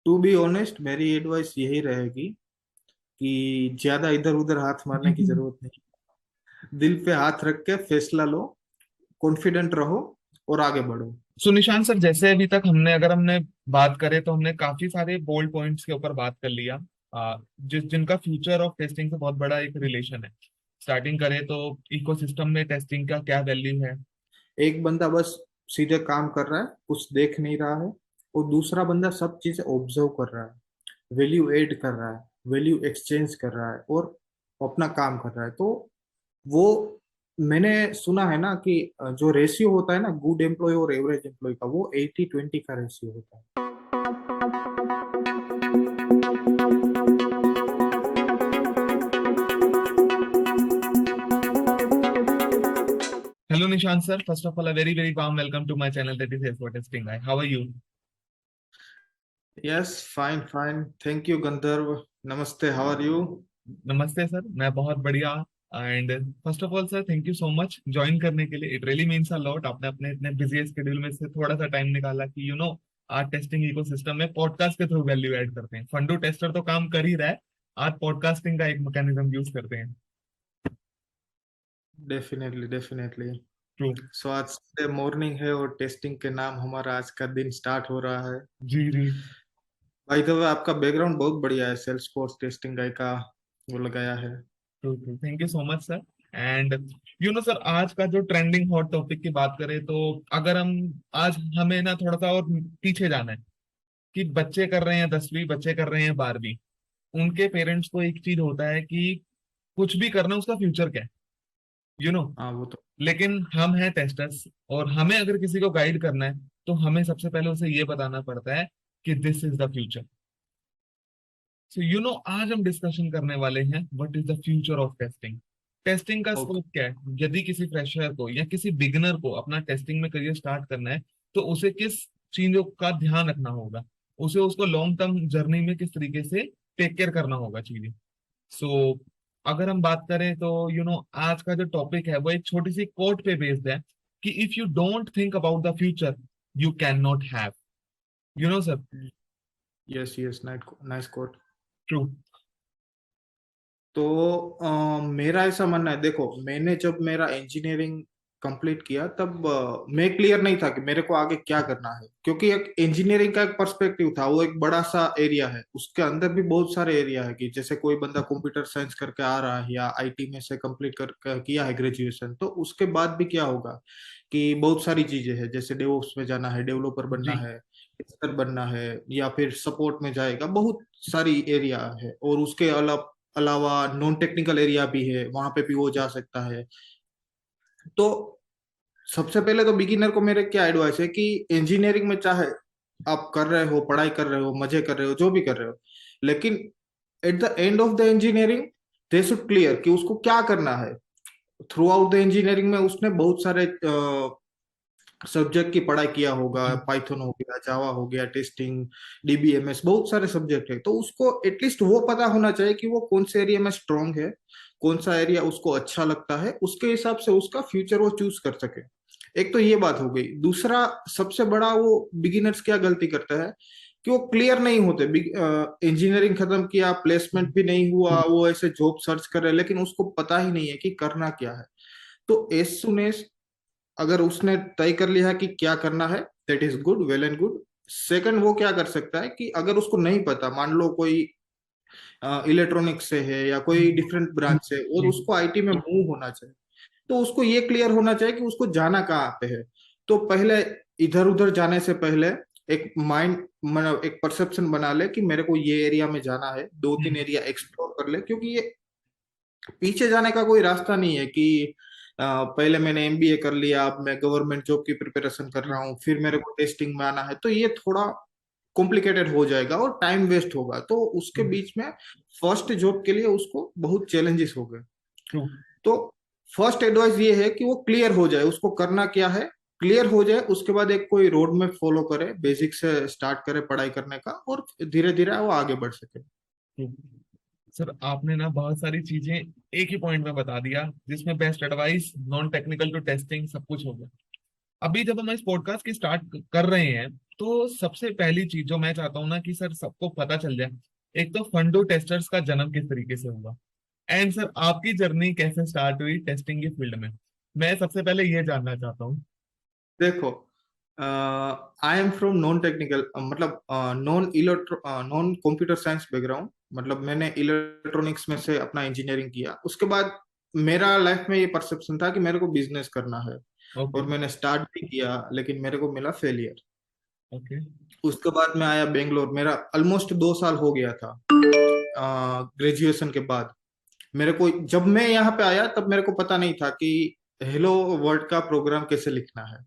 To be honest, मेरी advice यही रहेगी कि ज्यादा इधर उधर हाथ मारने की जरूरत नहीं। दिल पे हाथ रख के फैसला लो, कॉन्फिडेंट रहो और आगे बढ़ो। सो निशांत सर, जैसे अभी तक हमने बात करे तो हमने काफी सारे बोल्ड पॉइंट्स के ऊपर बात कर लिया, जिनका फ्यूचर ऑफ टेस्टिंग से बहुत बड़ा एक रिलेशन है। स्टार्टिंग करें तो इकोसिस्टम में टेस्टिंग का क्या वैल्यू है। एक बंदा बस सीधे काम कर रहा है, कुछ देख नहीं रहा है, और दूसरा बंदा सब चीजें ऑब्जर्व कर रहा है, वैल्यू ऐड कर रहा है, वैल्यू एक्सचेंज कर रहा है और अपना काम कर रहा है। तो वो, मैंने सुना है ना कि जो रेशियो होता है ना गुड एम्प्लॉय और एवरेज एम्प्लॉय का, वो 80-20 का रेशियो होता है। Hello Nishant sir, first of all a very very warm welcome to my channel that is for testing. How are you? Yes, fine fine, thank you Gandharv. नमस्ते, हाउ आर यू? नमस्ते sir, मैं बहुत बढ़िया। And first of all sir, thank you so much join करने के लिए। It really means a lot. आपने अपने इतने बिजी स्केड्यूल में से थोड़ा सा टाइम निकाला कि आज टेस्टिंग इकोसिस्टम में पॉडकास्ट के थ्रू वैल्यू ऐड करते हैं। फंडू टेस्टर तो काम कर ही रहा है, आज पॉडकास्टिंग का एक मैकेनिज्म यूज करते हैं। Definitely definitely. ट्रू। सो आज से मॉर्निंग है और टेस्टिंग के नाम हमारा आज का दिन स्टार्ट हो रहा है। जी जी। भाई तो आपका बैकग्राउंड बहुत बढ़िया है, सेल्स फोर्स टेस्टिंग गाय का वो लगाया है। True true, thank you so much sir. And sir, आज का जो ट्रेंडिंग हॉट टॉपिक की बात करें तो अगर हम आज हमें ना थोड़ा सा और पीछे जाना है कि बच्चे कर रहे हैं 10वीं, बच्चे कर रहे हैं 12वीं, उनके पेरेंट्स को एक चीज होता है कि कुछ भी करना उसका फ्यूचर क्या है, यू नो हाँ वो तो। लेकिन हम हैं टेस्टर्स, और हमें अगर किसी को गाइड करना है तो हमें सबसे पहले उसे ये बताना पड़ता है कि दिस इज द फ्यूचर। सो आज हम डिस्कशन करने वाले हैं what is the future of testing. Testing का ओके। स्कोप क्या है? यदि किसी फ्रेशर को या किसी बिगिनर को अपना टेस्टिंग में करियर स्टार्ट करना है तो उसे किस चीजों का ध्यान रखना होगा, उसे उसको लॉन्ग टर्म जर्नी में किस तरीके से टेक केयर करना होगा चीजें। सो अगर हम बात करें तो आज का जो टॉपिक है वो एक छोटी सी कोट पे बेस्ड है कि if you don't think about the future you can not have. Sir. Yes yes, nice quote. True. तो मेरा ऐसा मानना है, देखो मैंने जब मेरा इंजीनियरिंग कंप्लीट किया तब मैं क्लियर नहीं था कि मेरे को आगे क्या करना है, क्योंकि एक इंजीनियरिंग का एक पर्सपेक्टिव था, वो एक बड़ा सा एरिया है, उसके अंदर भी बहुत सारे एरिया है कि जैसे कोई बंदा कंप्यूटर साइंस करके आ रहा है या आईटी में से कंप्लीट किया है ग्रेजुएशन, तो उसके बाद भी क्या होगा कि बहुत सारी चीजें हैं, जैसे डेवऑप्स में जाना है, डेवलपर बनना जी। है, टेस्टर बनना है, या फिर सपोर्ट में जाएगा, बहुत सारी एरिया है। और उसके अलावा नॉन टेक्निकल एरिया भी है, वहां पे भी वो जा सकता है। तो सबसे पहले तो बिगिनर को मेरे क्या एडवाइस है कि इंजीनियरिंग में चाहे आप कर रहे हो, पढ़ाई कर रहे हो, मजे कर रहे हो, जो भी कर रहे हो, लेकिन eight the end of the engineering they should clear कि उसको क्या करना है। थ्रू आउट द इंजीनियरिंग में उसने बहुत सारे सब्जेक्ट की पढ़ाई किया होगा, जी। पाइथन हो गया, जावा हो गया, टेस्टिंग, डीबीएमएस, बहुत सारे सब्जेक्ट है। तो उसको एटलीस्ट वो पता होना चाहिए कि वो कौन से एरिया में स्ट्रांग है, कौन सा एरिया उसको अच्छा लगता है, उसके हिसाब से उसका फ्यूचर वो चूज कर सके। एक तो ये बात हो गई। दूसरा, सबसे बड़ा वो बिगिनर्स क्या गलती करता है कि वो क्लियर नहीं होते। इंजीनियरिंग खत्म किया, प्लेसमेंट भी नहीं हुआ, वो ऐसे जॉब सर्च कर रहे हैं, लेकिन उसको पता ही नहीं है कि करना क्या है। तो एज सुन एज अगर उसने तय कर लिया है कि क्या करना है, that is good, well and good. Second, वो क्या कर सकता है कि अगर उसको नहीं पता, मान लो कोई इलेक्ट्रॉनिक्स से है या कोई डिफरेंट ब्रांच से, और जी। उसको आईटी में मूव होना चाहिए, तो उसको ये क्लियर होना चाहिए कि उसको जाना कहाँ पे है। तो पहले इधर उधर जाने से पहले एक माइंड, मतलब एक परसेप्शन बना ले कि मेरे को ये एरिया में जाना है, दो तीन एरिया एक्सप्लोर कर ले, क्योंकि ये पीछे जाने का कोई रास्ता नहीं है कि पहले मैंने एमबीए कर लिया, अब मैं गवर्नमेंट जॉब की प्रिपरेशन कर रहा हूँ, फिर मेरे को टेस्टिंग में आना है, तो ये थोड़ा कॉम्प्लिकेटेड हो जाएगा और टाइम वेस्ट होगा। तो उसके बीच में फर्स्ट जॉब के लिए उसको बहुत चैलेंजेस हो गए। ट्रू। तो फर्स्ट एडवाइस ये है कि वो क्लियर हो जाए, उसको करना क्या है, क्लियर हो जाए। उसके बाद एक कोई रोड में फॉलो करे, बेसिक से स्टार्ट करे पढ़ाई करने का, और धीरे धीरे वो आगे बढ़ सके। सर, आपने ना बहुत सारी चीजें एक ही पॉइंट में बता दिया जिसमें best advice, non technical to testing, सब कुछ हो गया। अभी जब हम इस पॉडकास्ट की स्टार्ट कर रहे हैं, तो सबसे पहली चीज जो मैं चाहता हूँ ना कि सर सबको पता चल जाए, एक तो फंडो टेस्टर्स का जन्म किस तरीके से हुआ, एंड सर आपकी जर्नी कैसे स्टार्ट हुई टेस्टिंग की फील्ड में, मैं सबसे पहले ये जानना चाहता हूँ। देखो, I am from non technical, मतलब नॉन कंप्यूटर साइंस बैकग्राउंड। मतलब मैंने इलेक्ट्रॉनिक्स में से अपना इंजीनियरिंग किया। उसके बाद मेरा लाइफ में ये परसेप्शन था कि मेरे को बिजनेस करना है, ओके। और मैंने स्टार्ट भी किया, लेकिन मेरे को मिला फेलियर। ओके। उसके बाद मैं आया बेंगलोर। मेरा ऑलमोस्ट 2 साल हो गया था ग्रेजुएशन के बाद। मेरे को जब मैं यहाँ पे आया तब मेरे को पता नहीं था कि हेलो वर्ल्ड का प्रोग्राम कैसे लिखना है,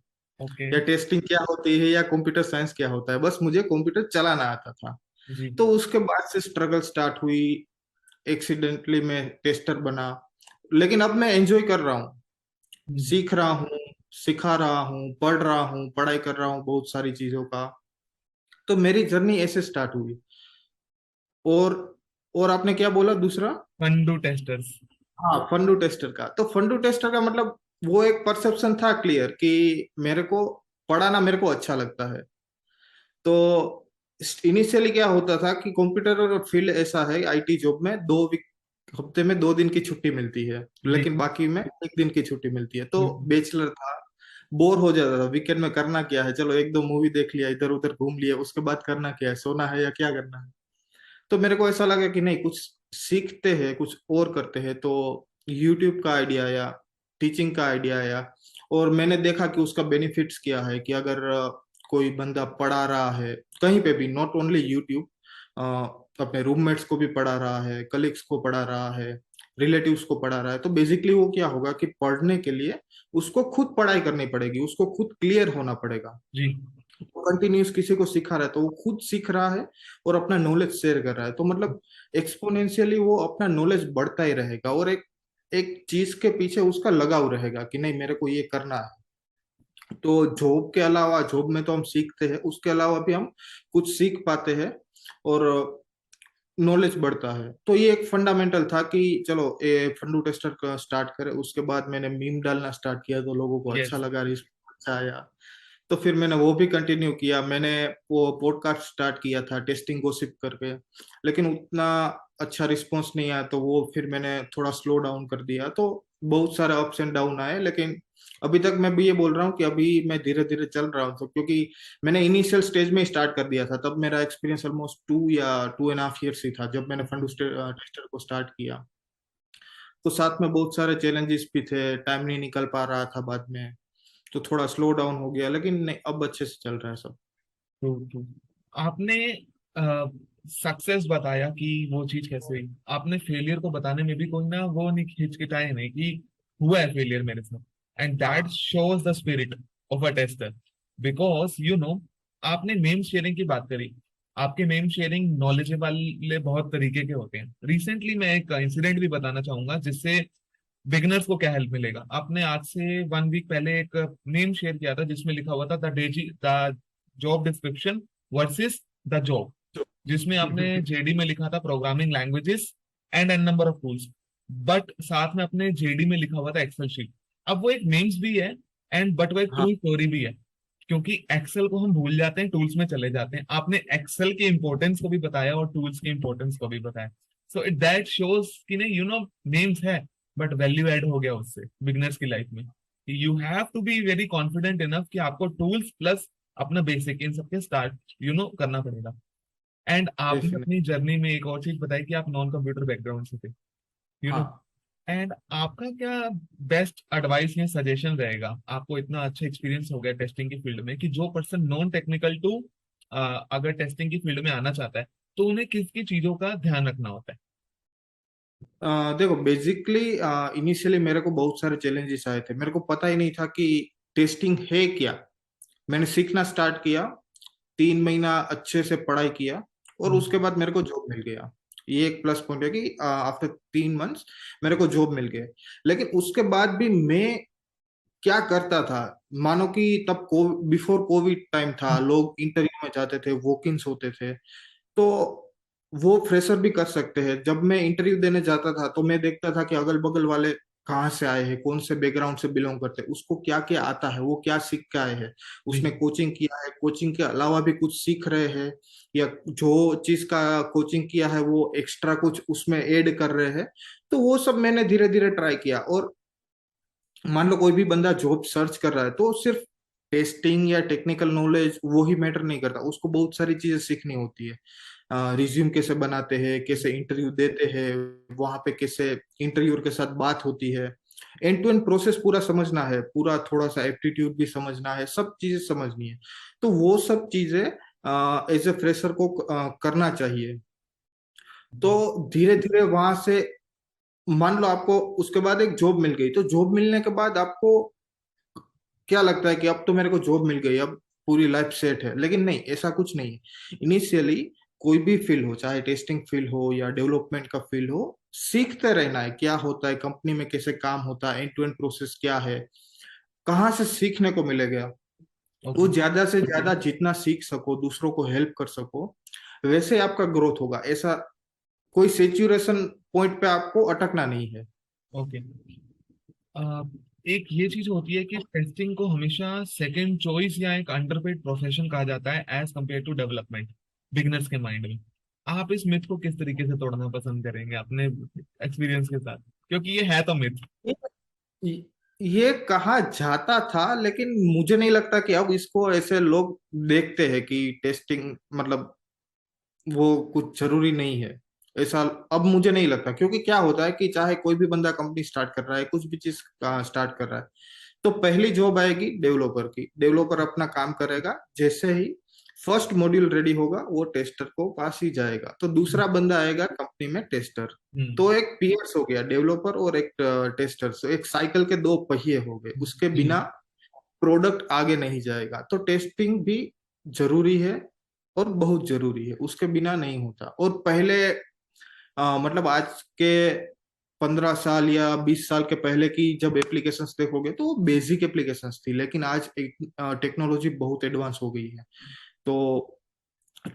ओके। या टेस्टिंग क्या होती है, या कंप्यूटर साइंस क्या होता है। बस मुझे कंप्यूटर चलाना आता था। जी। तो उसके बाद से स्ट्रगल स्टार्ट हुई। एक्सीडेंटली मैं टेस्टर बना, लेकिन अब मैं एंजॉय कर रहा हूँ, हम्म। सीख रहा हूँ, सिखा रहा हूँ, पढ़ रहा हूँ, पढ़ाई कर रहा हूँ बहुत सारी चीजों का। तो मेरी जर्नी ऐसे स्टार्ट हुई। और और आपने क्या बोला दूसरा? फंडू टेस्टर्स। हाँ, फंडू टेस्टर का। तो फंडू टेस्टर का मतलब वो एक परसेप्शन था क्लियर कि मेरे को पढ़ाना मेरे को अच्छा लगता है। तो इनिशियली क्या होता था कि कंप्यूटर फील्ड ऐसा है, आईटी जॉब में हफ्ते में 2 दिन की छुट्टी मिलती है, जी। लेकिन बाकी में 1 दिन की छुट्टी मिलती है। तो हम्म। बैचलर था, बोर हो जाता था। वीकेंड में करना क्या है, चलो एक दो मूवी देख लिया, इधर उधर घूम लिया, उसके बाद करना क्या है, सोना है या क्या करना है। तो मेरे को ऐसा लगा कि नहीं, कुछ सीखते हैं, कुछ और करते हैं। तो यूट्यूब का आइडिया आया, टीचिंग का आइडिया आया। और मैंने देखा कि उसका बेनिफिट्स क्या है, कि अगर कोई बंदा पढ़ा रहा है कहीं पे भी, नॉट ओनली यूट्यूब, अपने रूममेट्स को भी पढ़ा रहा है, कलीग्स को पढ़ा रहा है, रिलेटिव्स को पढ़ा रहा है, तो बेसिकली वो क्या होगा कि पढ़ने के लिए उसको खुद पढ़ाई करनी पड़ेगी, उसको खुद क्लियर होना पड़ेगा। जी। कंटिन्यूस किसी को सिखा रहा है तो वो खुद सीख रहा है और अपना नॉलेज शेयर कर रहा है। तो मतलब एक्सपोनेंशियली वो अपना नॉलेज बढ़ता ही रहेगा, और एक एक चीज के पीछे उसका लगाव रहेगा कि नहीं, मेरे को ये करना है। तो जॉब के अलावा, जॉब में तो हम सीखते हैं, उसके अलावा भी हम कुछ सीख पाते हैं, और नॉलेज बढ़ता है। तो ये एक फंडामेंटल था कि चलो ये फंडू टेस्टर का स्टार्ट करें। उसके बाद मैंने मीम डालना स्टार्ट किया, तो लोगों को अच्छा यस। लगा, रिस्पॉन्स अच्छा आया। तो फिर मैंने वो भी कंटिन्यू किया। मैंने वो पॉडकास्ट स्टार्ट किया था टेस्टिंग गॉसिप करके, लेकिन उतना अच्छा रिस्पॉन्स नहीं आया, तो वो फिर मैंने थोड़ा स्लो डाउन कर दिया। तो बहुत सारे अप्स एंड डाउन आए, लेकिन अभी तक मैं भी ये बोल रहा हूँ कि अभी मैं धीरे धीरे चल रहा हूँ। तो क्योंकि मैंने इनिशियल स्टेज में स्टार्ट कर दिया था, तब मेरा एक्सपीरियंस ऑलमोस्ट 2 या 2.5 ईयर्स ही था जब मैंने फंडू टेस्टर को स्टार्ट किया। तो साथ में बहुत सारे चैलेंजेस भी थे, टाइम नहीं निकल पा रहा था बाद में, तो थोड़ा स्लो डाउन हो गया, लेकिन नहीं, अब अच्छे से चल रहा है सब। True true. आपने सक्सेस बताया कि वो चीज कैसे हुई, आपने फेलियर को बताने में भी कोई ना वो नहीं हिचकिचाए नहीं कि हुआ है फेलियर मेरे साथ, एंड दैट हाँ। Shows the spirit of a tester. Because you know, आपने मेम शेयरिंग की बात करी, आपके मेम शेयरिंग नॉलेजेबल बहुत तरीके के होते हैं। रिसेंटली मैं एक इंसिडेंट भी बताना चाहूंगा जिससे बिगनर्स को क्या हेल्प मिलेगा। आपने आज से 1 वीक पहले एक मेम शेयर किया था जिसमें लिखा हुआ था the job description versus the job, जिसमें आपने जेडी में लिखा था programming languages and an number of tools, but साथ में अपने जेडी में लिखा हुआ था एक्सेल शीट। अब वो एक मेम्स भी है, एंड बट वो एक हाँ, ट्रू स्टोरी भी है, क्योंकि एक्सेल को हम भूल जाते हैं, टूल्स में चले जाते हैं। आपने एक्सेल के इंपॉर्टेंस को भी बताया और टूल्स के इंपॉर्टेंस को भी बताया। सो इट दैट शोज कि नहीं, यू नो, नेम्स है बट वैल्यू ऐड हो गया उससे बिगनर्स की लाइफ में। You have to be very confident enough कि आपको टूल्स प्लस अपना बेसिक इन सबके स्टार्ट करना पड़ेगा। एंड आपने डेफिनेट। अपनी जर्नी में एक और चीज बताई कि आप नॉन कंप्यूटर बैकग्राउंड से थे, यू नो। हाँ। एंड आपका क्या बेस्ट एडवाइस या सजेशन रहेगा, आपको इतना अच्छा एक्सपीरियंस हो गया टेस्टिंग की फील्ड में, कि जो पर्सन नॉन टेक्निकल टू अगर टेस्टिंग की फील्ड में आना चाहता है तो उन्हें किस की चीजों का ध्यान रखना होता है। देखो, बेसिकली इनिशियली मेरे को बहुत सारे चैलेंजेस आए थे। मेरे को पता ही नहीं था कि टेस्टिंग है क्या। मैंने सीखना स्टार्ट किया, 3 महीना अच्छे से पढ़ाई किया, और हम्म। उसके बाद मेरे को जॉब मिल गया। ये एक प्लस पॉइंट है कि आफ्टर 3 मंथ्स मेरे को जॉब मिल गया। लेकिन उसके बाद भी मैं क्या करता था, मानो कि तब बिफोर कोविड टाइम था, लोग इंटरव्यू में जाते थे, वॉक इन होते थे। तो वो फ्रेशर भी कर सकते हैं। जब मैं इंटरव्यू देने जाता था तो मैं देखता था कि अगल बगल वाले कहाँ से आए हैं, कौन से बैकग्राउंड से बिलोंग करते हैं, उसको क्या क्या आता है, वो क्या सीख के आए हैं, जी। उसने कोचिंग किया है, कोचिंग के अलावा भी कुछ सीख रहे हैं, या जो चीज का कोचिंग किया है वो एक्स्ट्रा कुछ उसमें ऐड कर रहे हैं। तो वो सब मैंने धीरे धीरे ट्राई किया। और मान लो कोई भी बंदा जॉब सर्च कर रहा है तो सिर्फ टेस्टिंग या टेक्निकल नॉलेज वो ही मैटर नहीं करता, उसको बहुत सारी चीजें सीखनी होती है। रिज्यूम कैसे बनाते हैं, कैसे इंटरव्यू देते हैं, वहां पे कैसे इंटरव्यूअर के साथ बात होती है, एंड टू एंड प्रोसेस पूरा समझना है, पूरा थोड़ा सा एप्टीट्यूड भी समझना है, सब चीजें समझनी है। तो वो सब चीजें एज ए फ्रेशर को करना चाहिए। तो जी। धीरे धीरे वहां से मान लो आपको उसके बाद एक जॉब मिल गई, तो जॉब मिलने के बाद आपको क्या लगता है कि अब तो मेरे को जॉब मिल गई, अब पूरी लाइफ सेट है, लेकिन नहीं, ऐसा कुछ नहीं है। इनिशियली कोई भी फील्ड हो, चाहे टेस्टिंग फील्ड हो या डेवलपमेंट का फील्ड हो, सीखते रहना है क्या होता है कंपनी में, कैसे काम होता है, एंड टू एंड प्रोसेस क्या है, कहाँ से सीखने को मिलेगा। वो ओके। ज्यादा से ज्यादा जितना सीख सको, दूसरों को हेल्प कर सको, वैसे आपका ग्रोथ होगा। ऐसा कोई सेचुरेशन पॉइंट पे आपको अटकना नहीं है। ओके। एक ये चीज होती है कि टेस्टिंग को हमेशा सेकंड चॉइस या एक अंडरपेड प्रोफेशन कहा जाता है as compare to development, beginners के माइंड में। आप इस मिथ को किस तरीके से तोड़ना पसंद करेंगे अपने एक्सपीरियंस के साथ, क्योंकि ये है तो मिथ। ये ये कहा जाता था, लेकिन मुझे नहीं लगता कि अब इसको ऐसे लोग देखते हैं कि टेस्टिंग मतलब वो कुछ जरूरी नहीं है। ऐसा अब मुझे नहीं लगता, क्योंकि क्या होता है कि चाहे कोई भी बंदा कंपनी स्टार्ट कर रहा है, कुछ भी चीज स्टार्ट कर रहा है, तो पहली जॉब आएगी डेवलपर की। डेवलपर अपना काम करेगा, जैसे ही फर्स्ट मॉड्यूल रेडी होगा वो टेस्टर को पास ही जाएगा, तो दूसरा बंदा आएगा कंपनी में, टेस्टर। तो हम्म। एक पीयर्स हो गया, डेवलपर और एक टेस्टर, so एक साइकिल के दो पहिए हो गए, उसके जी। बिना प्रोडक्ट आगे नहीं जाएगा। तो टेस्टिंग भी जरूरी है, और बहुत जरूरी है, उसके बिना नहीं होता। और पहले मतलब आज के 15 साल या 20 साल के पहले की जब एप्लीकेशंस देखोगे तो वो बेसिक एप्लीकेशंस थी, लेकिन आज टेक्नोलॉजी बहुत एडवांस हो गई है। तो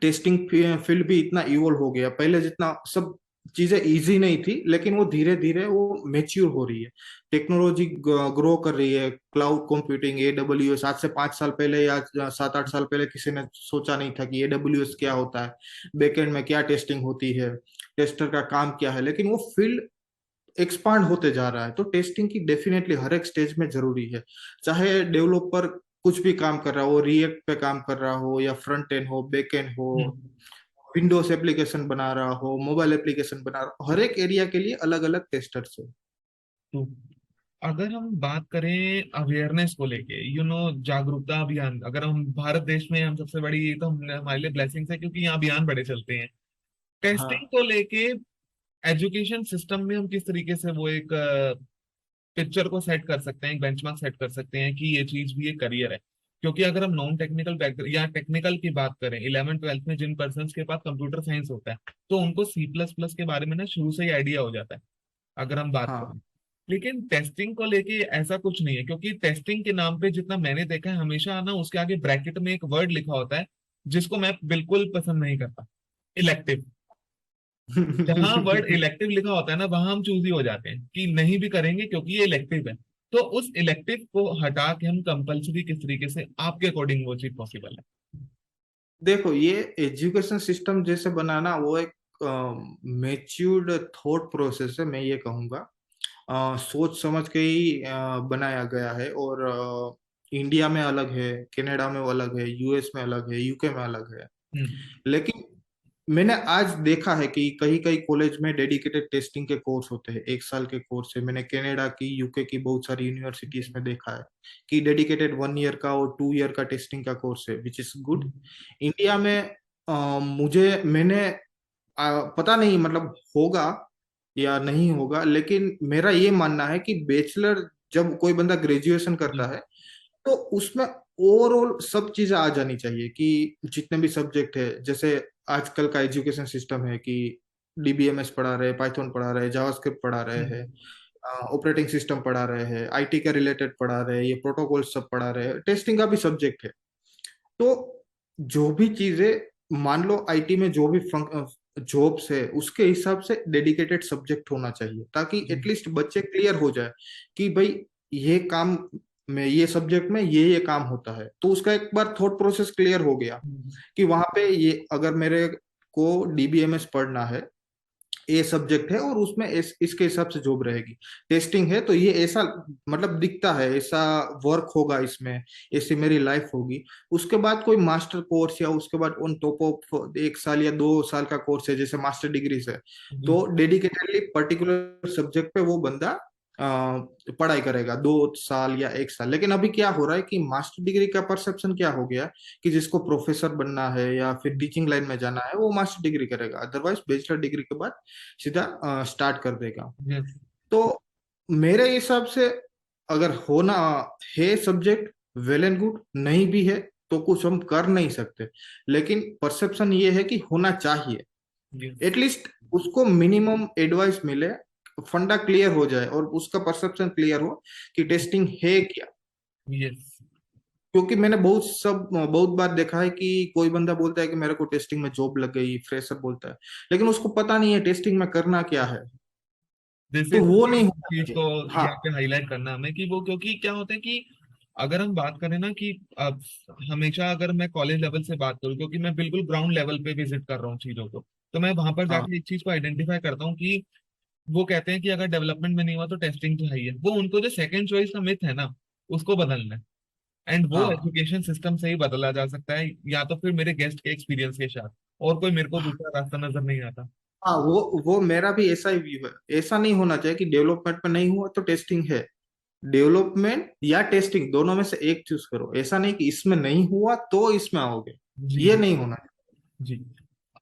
टेस्टिंग फील्ड भी इतना इवोल्व हो गया, पहले जितना सब चीजें इजी नहीं थी, लेकिन वो धीरे धीरे वो मेच्योर हो रही है। टेक्नोलॉजी ग्रो कर रही है, क्लाउड कंप्यूटिंग, एडब्ल्यूएस, आज से 5 साल पहले या 7-8 साल पहले किसी ने सोचा नहीं था कि एडब्ल्यूएस क्या होता है, बैकएंड में क्या टेस्टिंग होती है, टेस्टर का काम क्या है। लेकिन वो फील्ड एक्सपांड होते जा रहा है, तो टेस्टिंग की डेफिनेटली हर एक स्टेज में जरूरी है। चाहे डेवलपर कुछ भी काम कर रहा हो, रिएक्ट पे काम कर रहा हो, या फ्रंट एंड हो, बैक एंड हो, हम्म। विंडोज एप्लीकेशन बना रहा हो, मोबाइल एप्लीकेशन बना रहा हो, हर एक एरिया के लिए अलग अलग टेस्टर्स है। तो अगर हम बात करें अवेयरनेस को लेके, जागरूकता अभियान, अगर हम भारत देश में, हम सबसे बड़ी, ये तो हमारे लिए ब्लेसिंग्स है क्योंकि यहाँ अभियान बड़े चलते हैं टेस्टिंग हाँ को लेके। एजुकेशन सिस्टम में हम किस तरीके से वो एक पिक्चर को सेट कर सकते हैं, एक बेंचमार्क सेट कर सकते हैं कि ये चीज भी एक करियर है। क्योंकि अगर हम नॉन टेक्निकल बैकग्राउंड या टेक्निकल की बात करें, 11th 12th में जिन पर्सन के पास कंप्यूटर साइंस होता है, तो उनको C++ के बारे में ना शुरू से ही आइडिया हो जाता है, अगर हम बात हाँ। करें। लेकिन टेस्टिंग को लेके ऐसा कुछ नहीं है, क्योंकि टेस्टिंग के नाम पे जितना मैंने देखा है, हमेशा ना उसके आगे ब्रैकेट में एक वर्ड लिखा होता है जिसको मैं बिल्कुल पसंद नहीं करता, इलेक्टिव। जहां वर्ड इलेक्टिव लिखा होता है ना, वहां हम चूज ही हो जाते हैं कि नहीं भी करेंगे क्योंकि ये इलेक्टिव है। तो उस इलेक्टिव को हटा के हम कंपलसरी किस तरीके से आपके अकॉर्डिंग वो चीज पॉसिबल है? देखो, ये एजुकेशन सिस्टम जैसे बनाना वो एक मेच्योर्ड थॉट प्रोसेस है, मैं ये कहूँगा। सोच समझ के ही बनाया गया है। और इंडिया में अलग है, कनाडा में अलग है, यूएस में अलग है, यूके में अलग है। हम्म। लेकिन मैंने आज देखा है कि कई कई कॉलेज में डेडिकेटेड टेस्टिंग के कोर्स होते हैं, 1 साल के कोर्स है। मैंने कनाडा की, यूके की बहुत सारी यूनिवर्सिटीज में देखा है कि डेडिकेटेड 1 ईयर का और 2 ईयर का टेस्टिंग का कोर्स है, which is good. Hmm. India में मैंने पता नहीं मतलब होगा या नहीं होगा, लेकिन मेरा ये मानना है कि बैचलर जब कोई बंदा ग्रेजुएशन करता जी। है, तो उसमें ओवरऑल सब चीजें आ जानी चाहिए, कि जितने भी सब्जेक्ट है, जैसे आजकल का एजुकेशन सिस्टम है कि डीबीएमएस पढ़ा रहे हैं, पाइथन पढ़ा रहे हैं, जावास्क्रिप्ट पढ़ा रहे हैं, हम्म। ऑपरेटिंग सिस्टम पढ़ा रहे हैं, आईटी का रिलेटेड पढ़ा रहे हैं, ये प्रोटोकॉल सब पढ़ा रहे हैं, टेस्टिंग का भी सब्जेक्ट है। तो जो भी चीजें, मान लो आईटी में जो भी जॉब्स है उसके हिसाब से डेडिकेटेड सब्जेक्ट होना चाहिए, ताकि जी एटलीस्ट बच्चे क्लियर हो जाए कि भाई ये काम में, ये सब्जेक्ट में ये काम होता है, तो उसका एक बार थॉट प्रोसेस क्लियर हो गया कि वहां पे ये अगर मेरे को डीबीएमएस पढ़ना है, ए सब्जेक्ट है और उसमें इसके हिसाब से जॉब रहेगी। टेस्टिंग है तो ये ऐसा मतलब दिखता है, ऐसा वर्क होगा इसमें, ऐसी मेरी लाइफ होगी। उसके बाद कोई मास्टर कोर्स या उसके बाद ऑन टॉप ऑफ 1 साल या 2 साल का कोर्स है जैसे मास्टर डिग्रीज है, जी तो डेडिकेटेडली पर्टिकुलर सब्जेक्ट पे वो बंदा पढ़ाई करेगा 2 साल या 1 साल। लेकिन अभी क्या हो रहा है कि मास्टर डिग्री का परसेप्शन क्या हो गया कि जिसको प्रोफेसर बनना है या फिर टीचिंग लाइन में जाना है वो मास्टर डिग्री करेगा, अदरवाइज बैचलर डिग्री के बाद सीधा स्टार्ट कर देगा। यस तो मेरे हिसाब से अगर होना है सब्जेक्ट, वेल एंड गुड, नहीं भी है तो कुछ हम कर नहीं सकते, लेकिन परसेप्शन ये है कि होना चाहिए। यस एटलीस्ट उसको मिनिमम एडवाइस मिले, फंडा क्लियर हो जाए और उसका परसेप्शन क्लियर हो कि टेस्टिंग है क्या। यस क्योंकि मैंने बहुत बार देखा है कि कोई बंदा बोलता है कि मेरे को टेस्टिंग में जॉब लग गई, फ्रेशर बोलता है, लेकिन उसको पता नहीं है टेस्टिंग में करना क्या है। दिस तो इज वो नहीं होना चीज चाहिए। को हाँ। यहाँ पे हाईलाइट करना हमें कि वो, क्योंकि क्या होता है कि अगर हम बात करें ना कि अब हमेशा अगर मैं कॉलेज लेवल से बात करूँ, क्योंकि मैं बिल्कुल ग्राउंड लेवल पे विजिट कर रहा हूँ चीजों को, तो मैं वहां पर हाँ। जाके एक चीज को आइडेंटिफाई करता हूँ कि वो कहते हैं कि अगर डेवलपमेंट में नहीं हुआ तो टेस्टिंग तो है ही है। वो उनको जो सेकंड चॉइस का मिथ है ना, उसको बदलना है। एंड वो हाँ। एजुकेशन सिस्टम से ही बदला जा सकता है, या तो फिर मेरे गेस्ट के एक्सपीरियंस के साथ, और कोई मेरे को दूसरा रास्ता नजर नहीं आता। हाँ, वो मेरा भी ऐसा ही व्यू है। ऐसा नहीं होना चाहिए कि डेवलपमेंट में नहीं हुआ तो टेस्टिंग है। डेवलपमेंट या टेस्टिंग दोनों में से एक चूज करो, ऐसा नहीं कि इसमें नहीं हुआ तो इसमें आओगे। जी ये जी नहीं होना जी।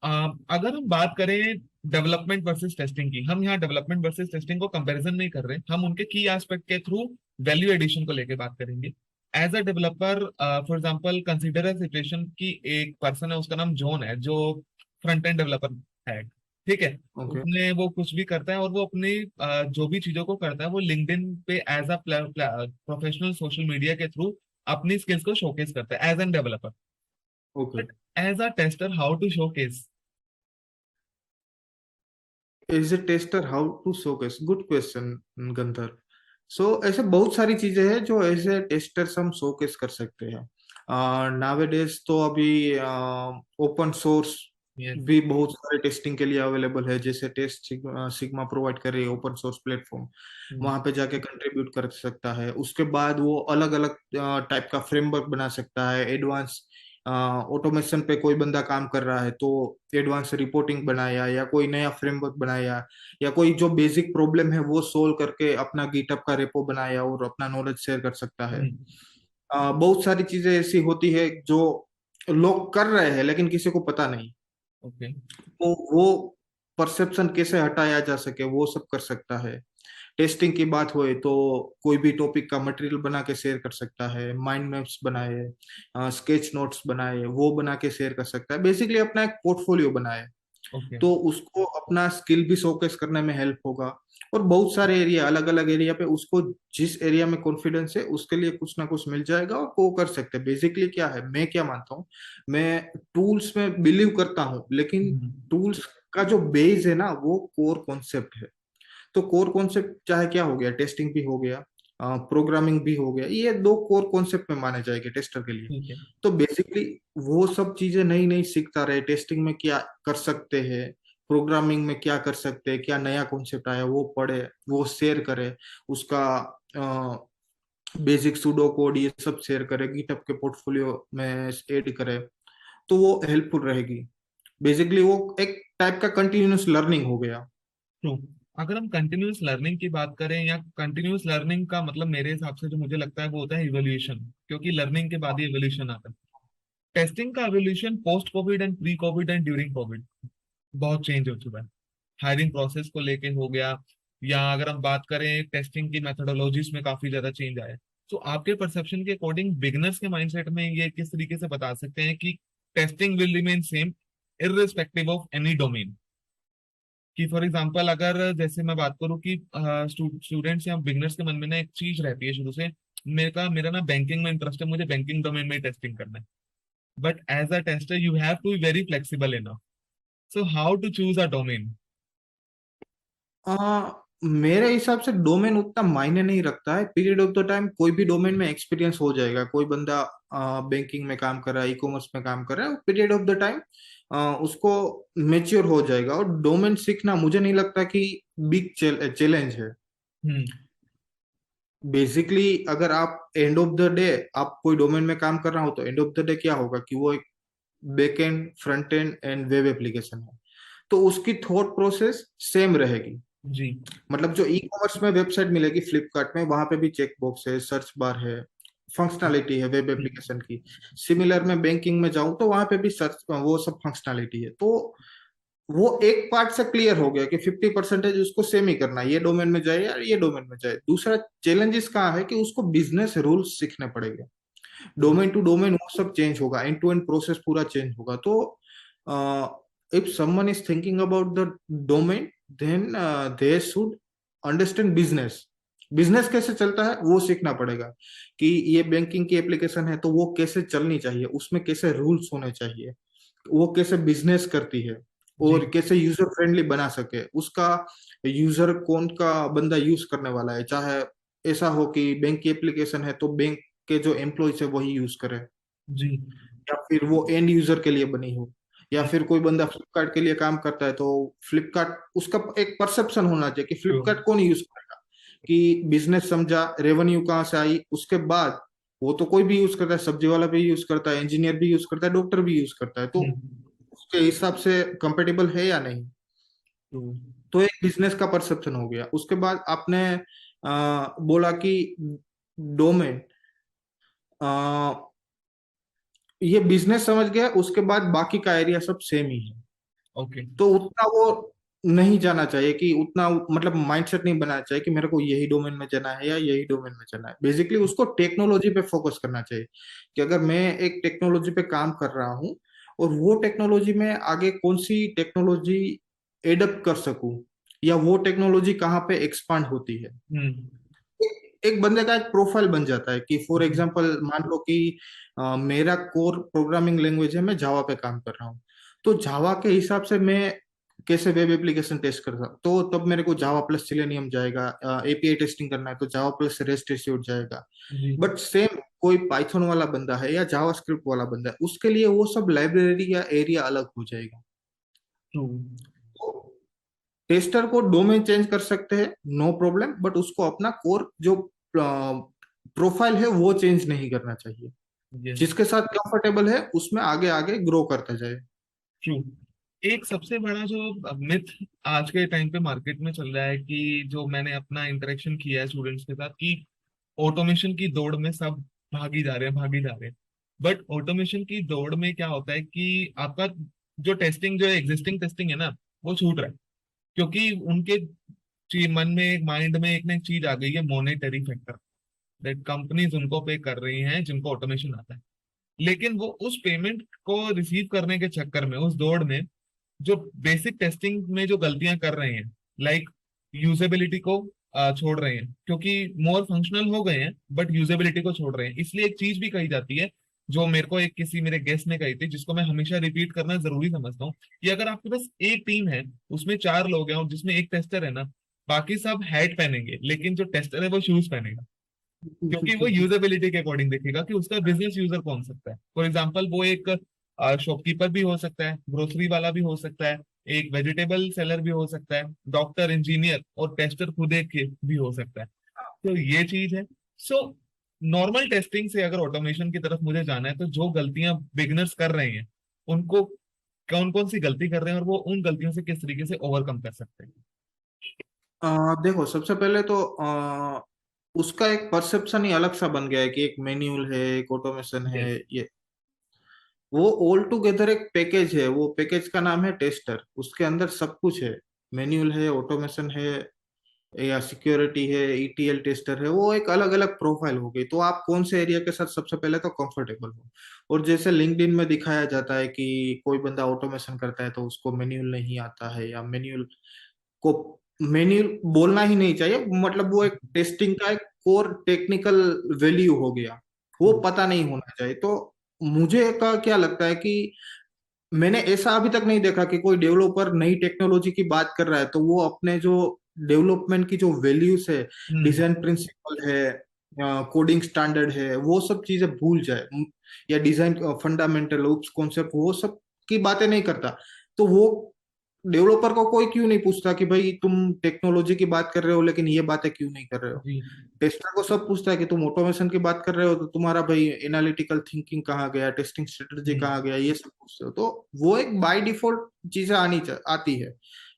अगर हम बात करें डेवलपमेंट वर्सेस टेस्टिंग की, हम यहाँ डेवलपमेंट वर्सेस टेस्टिंग को कंपैरिजन नहीं कर रहे, हम उनके की एस्पेक्ट के थ्रू वैल्यू एडिशन को लेके बात करेंगे। As a developer, for example consider a situation की एक पर्सन है, उसका नाम जॉन है, जो फ्रंट एंड डेवलपर है, ठीक है। चाहिए। ओके। उसने वो कुछ भी करता है और वो अपनी जो भी चीजों को करता है वो लिंक्डइन पे as a professional social media के थ्रू अपनी स्किल्स को शोकेस करता है as an developer. Okay. But as a tester, how to showcase? As a tester how to showcase, good question Gandhar. So ऐसे बहुत सारी चीजें हैं जो एज ए टेस्टर्स हम शोकेस कर सकते हैं। नावेडेज तो अभी ओपन सोर्स यस। भी बहुत सारे टेस्टिंग के लिए अवेलेबल है, जैसे टेस्ट सिग्मा प्रोवाइड कर रही है ओपन सोर्स प्लेटफॉर्म। वहां पे जाके कंट्रीब्यूट कर सकता है। उसके बाद वो अलग अलग टाइप का फ्रेमवर्क बना सकता है। एडवांस ऑटोमेशन पे कोई बंदा काम कर रहा है तो एडवांस रिपोर्टिंग बनाया, या कोई नया फ्रेमवर्क बनाया, या कोई जो बेसिक प्रॉब्लम है वो सोल्व करके अपना गिटअप का रेपो बनाया और अपना नॉलेज शेयर कर सकता है। बहुत सारी चीजें ऐसी होती है जो लोग कर रहे हैं लेकिन किसी को पता नहीं। ओके। तो वो परसेप्शन कैसे हटाया जा सके वो सब कर सकता है। टेस्टिंग की बात होए तो कोई भी टॉपिक का मटेरियल बना के शेयर कर सकता है, माइंड मैप्स बनाए, स्केच नोट्स बनाए, वो बना के शेयर कर सकता है, बेसिकली अपना एक पोर्टफोलियो बनाए। ओके। तो उसको अपना स्किल भी शोकेस करने में हेल्प होगा। और बहुत सारे एरिया, अलग अलग एरिया पे उसको जिस एरिया में कॉन्फिडेंस है उसके लिए कुछ ना कुछ मिल जाएगा और वो कर सकते हैं। बेसिकली क्या है, मैं क्या मानता हूँ, मैं टूल्स में बिलीव करता हूँ, लेकिन टूल्स का जो बेस है ना वो कोर कॉन्सेप्ट है। तो कोर कॉन्सेप्ट चाहे क्या हो गया, टेस्टिंग भी हो गया, प्रोग्रामिंग भी हो गया, ये दो कोर कॉन्सेप्ट में माने जाएंगे टेस्टर के लिए। ठीक है। तो बेसिकली वो सब चीजें नई नई सीखता रहे, टेस्टिंग में क्या कर सकते हैं, प्रोग्रामिंग में क्या कर सकते हैं, क्या नया कॉन्सेप्ट आया वो पढ़े, वो शेयर करे, उसका बेसिक सूडो कोड ये सब शेयर करे, गिटहब के पोर्टफोलियो में ऐड करे, तो वो हेल्पफुल रहेगी। बेसिकली वो एक टाइप का कंटिन्यूअस लर्निंग हो गया। ट्रू। अगर हम कंटिन्यूअस लर्निंग की बात करें, या कंटिन्यूअस लर्निंग का मतलब मेरे हिसाब से जो मुझे लगता है वो होता है इवोल्यूशन, क्योंकि लर्निंग के बाद ही इवोल्यूशन आता है। टेस्टिंग का evolution post Covid and pre Covid and during Covid बहुत चेंज हो चुका है। हायरिंग प्रोसेस को लेके हो गया, या अगर हम बात करें टेस्टिंग की मेथोडोलॉजीज में काफी ज्यादा चेंज आया है। तो आपके परसेप्शन के अकॉर्डिंग बिगनर्स के माइंडसेट में ये किस तरीके से बता सकते हैं कि testing will remain same irrespective of any domain? कि फॉर एग्जांपल अगर जैसे मैं बात करूं कि स्टूडेंट्स या बिगनर्स के मन में ना एक चीज रहती है शुरू से, मेरा ना बैंकिंग में इंटरेस्ट है, मुझे बैंकिंग डोमेन में ही टेस्टिंग करना है। But as a tester you have to be very flexible enough So how to choose a domain? मेरे हिसाब से डोमेन उतना मायने नहीं रखता है। पीरियड ऑफ द टाइम कोई भी डोमेन में एक्सपीरियंस हो जाएगा। कोई बंदा बैंकिंग में काम कर रहा है, ई कॉमर्स में काम कर रहा है, पीरियड ऑफ द टाइम उसको मेच्योर हो जाएगा। और डोमेन सीखना मुझे नहीं लगता कि बिग चैलेंज है। हम्म। बेसिकली अगर आप एंड ऑफ द डे आप कोई डोमेन में काम कर रहा हो तो एंड ऑफ द डे क्या होगा कि वो एक back and, front end and web application है। तो उसकी थॉट प्रोसेस सेम रहेगी। जी। मतलब जो ई कॉमर्स में वेबसाइट मिलेगी फ्लिपकार्ट में, वहां पे भी चेक बॉक्स है, सर्च बार है, फंक्शनैलिटी है वेब हम्म। एप्लीकेशन की। सिमिलर में बैंकिंग में जाऊं तो वहां पे भी सर्च, वो सब फंक्शनैलिटी है। तो वो एक पार्ट से क्लियर हो गया कि 50% उसको सेम ही करना है, ये डोमेन में जाए या ये डोमेन में जाए। दूसरा चैलेंजेस कहाँ है कि उसको बिजनेस रूल्स सीखने पड़ेंगे। डोमेन टू डोमेन वो सब चेंज होगा, एंड टू एंड प्रोसेस पूरा चेंज होगा। तो if someone is thinking about the domain, then they should understand business. Business कैसे चलता है वो सीखना पड़ेगा कि ये बैंकिंग की एप्लीकेशन है तो वो कैसे चलनी चाहिए, उसमें कैसे रूल्स होने चाहिए, वो कैसे बिजनेस करती है, जी। और कैसे यूजर फ्रेंडली बना सके उसका। यूजर कौन का बंदा यूज करने वाला है, चाहे ऐसा हो कि बैंक की एप्लीकेशन है तो बैंक के जो एम्प्लॉयज है वही यूज करे, जी। या फिर वो एंड यूजर के लिए बनी हो, या हम्म। फिर कोई बंदा फ्लिपकार्ट के लिए काम करता है तो फ्लिपकार्ट, उसका एक परसेप्शन होना चाहिए कि ट्रू। फ्लिपकार्ट कौन यूज करेगा। कि बिजनेस समझा, रेवेन्यू कहाँ से आई, उसके बाद वो तो कोई भी यूज करता है, सब्जी वाला भी यूज करता है, इंजीनियर भी यूज करता है, डॉक्टर भी यूज करता है। तो हम्म। उसके हिसाब से कंपेटेबल है या नहीं। ट्रू। तो एक बिजनेस का परसेप्शन हो गया। उसके बाद आपने बोला कि डोमेन, ये बिजनेस समझ गया, उसके बाद बाकी का एरिया सब सेम ही है। ओके। तो उतना वो नहीं जाना चाहिए कि उतना, मतलब माइंडसेट नहीं बनाना चाहिए कि मेरे को यही डोमेन में जाना है या यही डोमेन में जाना है। बेसिकली उसको टेक्नोलॉजी पे फोकस करना चाहिए कि अगर मैं एक टेक्नोलॉजी पे काम कर रहा हूँ और वो टेक्नोलॉजी में आगे कौन सी टेक्नोलॉजी एडप्ट कर सकूं, या वो टेक्नोलॉजी कहाँ पे एक्सपांड होती है। हम्म। एक बंदे का एक प्रोफाइल बन जाता है कि फॉर जी। एग्जांपल मान लो कि मेरा कोर प्रोग्रामिंग लैंग्वेज है, मैं जावा पे काम कर रहा हूँ। तो जावा के हिसाब से मैं कैसे वेब एप्लीकेशन टेस्ट कर सकता, तो तब मेरे को जावा प्लस सिलेनियम जाएगा। एपीआई टेस्टिंग करना है तो जावा प्लस रेस्ट एश्योर्ड जाएगा। जी। बट सेम कोई पाइथन वाला बंदा है या जावा स्क्रिप्ट वाला बंदा है, उसके लिए वो सब लाइब्रेरी या एरिया अलग हो जाएगा। ट्रू। टेस्टर को डोमेन चेंज कर सकते हैं, नो प्रॉब्लम, बट उसको अपना कोर जो प्रोफाइल है वो चेंज नहीं करना चाहिए। यस। जिसके साथ कंफर्टेबल है उसमें आगे आगे ग्रो करता जाए। ट्रू। एक सबसे बड़ा जो मिथ आज के टाइम पे मार्केट में चल रहा है, कि जो मैंने अपना इंटरेक्शन किया है स्टूडेंट्स के साथ, कि ऑटोमेशन की दौड़ में सब भागी जा रहे हैं, भागी जा रहे हैं। बट ऑटोमेशन की दौड़ में क्या होता है कि आपका जो टेस्टिंग, जो एग्जिस्टिंग टेस्टिंग है ना, वो छूट रहा है। क्योंकि उनके मन में, एक माइंड में एक ना एक चीज आ गई है, मॉनेटरी फैक्टर। दैट कंपनीज उनको पे कर रही हैं जिनको ऑटोमेशन आता है। लेकिन वो उस पेमेंट को रिसीव करने के चक्कर में, उस दौड़ में, जो बेसिक टेस्टिंग में जो गलतियां कर रहे हैं, लाइक यूजेबिलिटी को छोड़ रहे हैं, क्योंकि मोर फंक्शनल हो गए हैं बट यूजेबिलिटी को छोड़ रहे हैं। इसलिए एक चीज भी कही जाती है, जो मेरे को एक किसी मेरे गेस्ट ने कही थी, जिसको मैं हमेशा रिपीट करना जरूरी समझता हूँ, कि अगर आपके पास एक टीम है, उसमें 4 लोग हैं और जिसमें एक टेस्टर है ना, बाकी सब हैट पहनेंगे लेकिन जो टेस्टर है वो शूज पहनेगा। क्योंकि वो यूजेबिलिटी के अकॉर्डिंग देखेगा कि उसका बिजनेस यूजर कौन सकता है। फॉर एग्जाम्पल, वो एक शॉपकीपर भी हो सकता है, ग्रोसरी वाला भी हो सकता है, एक वेजिटेबल सेलर भी हो सकता है, डॉक्टर, इंजीनियर और टेस्टर खुद एक के भी हो सकता है। तो ये चीज है। सो नॉर्मल टेस्टिंग से अगर ऑटोमेशन की तरफ मुझे जाना है, तो जो गलतियां बिगिनर्स कर रहे हैं, उनको कौन कौन सी गलती कर रहे हैं और वो उन गलतियों से किस तरीके से ओवरकम कर सकते हैं। देखो सबसे पहले तो उसका एक परसेप्शन ही अलग सा बन गया है कि एक मैन्युअल है, एक ऑटोमेशन है। यस। ये वो ऑल टुगेदर एक पैकेज है। वो पैकेज का नाम है टेस्टर। उसके अंदर सब कुछ है, मैन्युअल है, ऑटोमेशन है, या सिक्योरिटी है, ईटीएल टेस्टर है। वो एक अलग अलग प्रोफाइल हो गई। तो आप कौन से एरिया के साथ सबसे पहले तो कंफर्टेबल हो। और जैसे लिंक्डइन में दिखाया जाता है कि कोई बंदा ऑटोमेशन करता है तो उसको मैन्युअल नहीं आता है, या मैन्युअल को मैन्युअल बोलना ही नहीं चाहिए, मतलब वो एक टेस्टिंग का एक कोर टेक्निकल वैल्यू हो गया, वो ट्रू। पता नहीं होना चाहिए। तो मुझे का क्या लगता है कि मैंने ऐसा अभी तक नहीं देखा कि कोई डेवलपर नई टेक्नोलॉजी की बात कर रहा है तो वो अपने जो डेवलपमेंट की जो वैल्यूज है, हम्म। डिजाइन प्रिंसिपल है, कोडिंग स्टैंडर्ड है, वो सब चीजें भूल जाए, या डिजाइन फंडामेंटल उप्स कॉन्सेप्ट, वो सब की बातें नहीं करता। तो वो डेवलपर को कोई क्यों नहीं पूछता कि भाई तुम टेक्नोलॉजी की बात कर रहे हो लेकिन ये बातें क्यों नहीं कर रहे हो। जी। टेस्टर को सब पूछता है कि तुम ऑटोमेशन की बात कर रहे हो तो तुम्हारा भाई एनालिटिकल थिंकिंग कहाँ गया, टेस्टिंग स्ट्रेटजी हम्म। कहाँ गया, ये सब पूछते हो। तो वो एक बाय डिफॉल्ट चीजें आती है।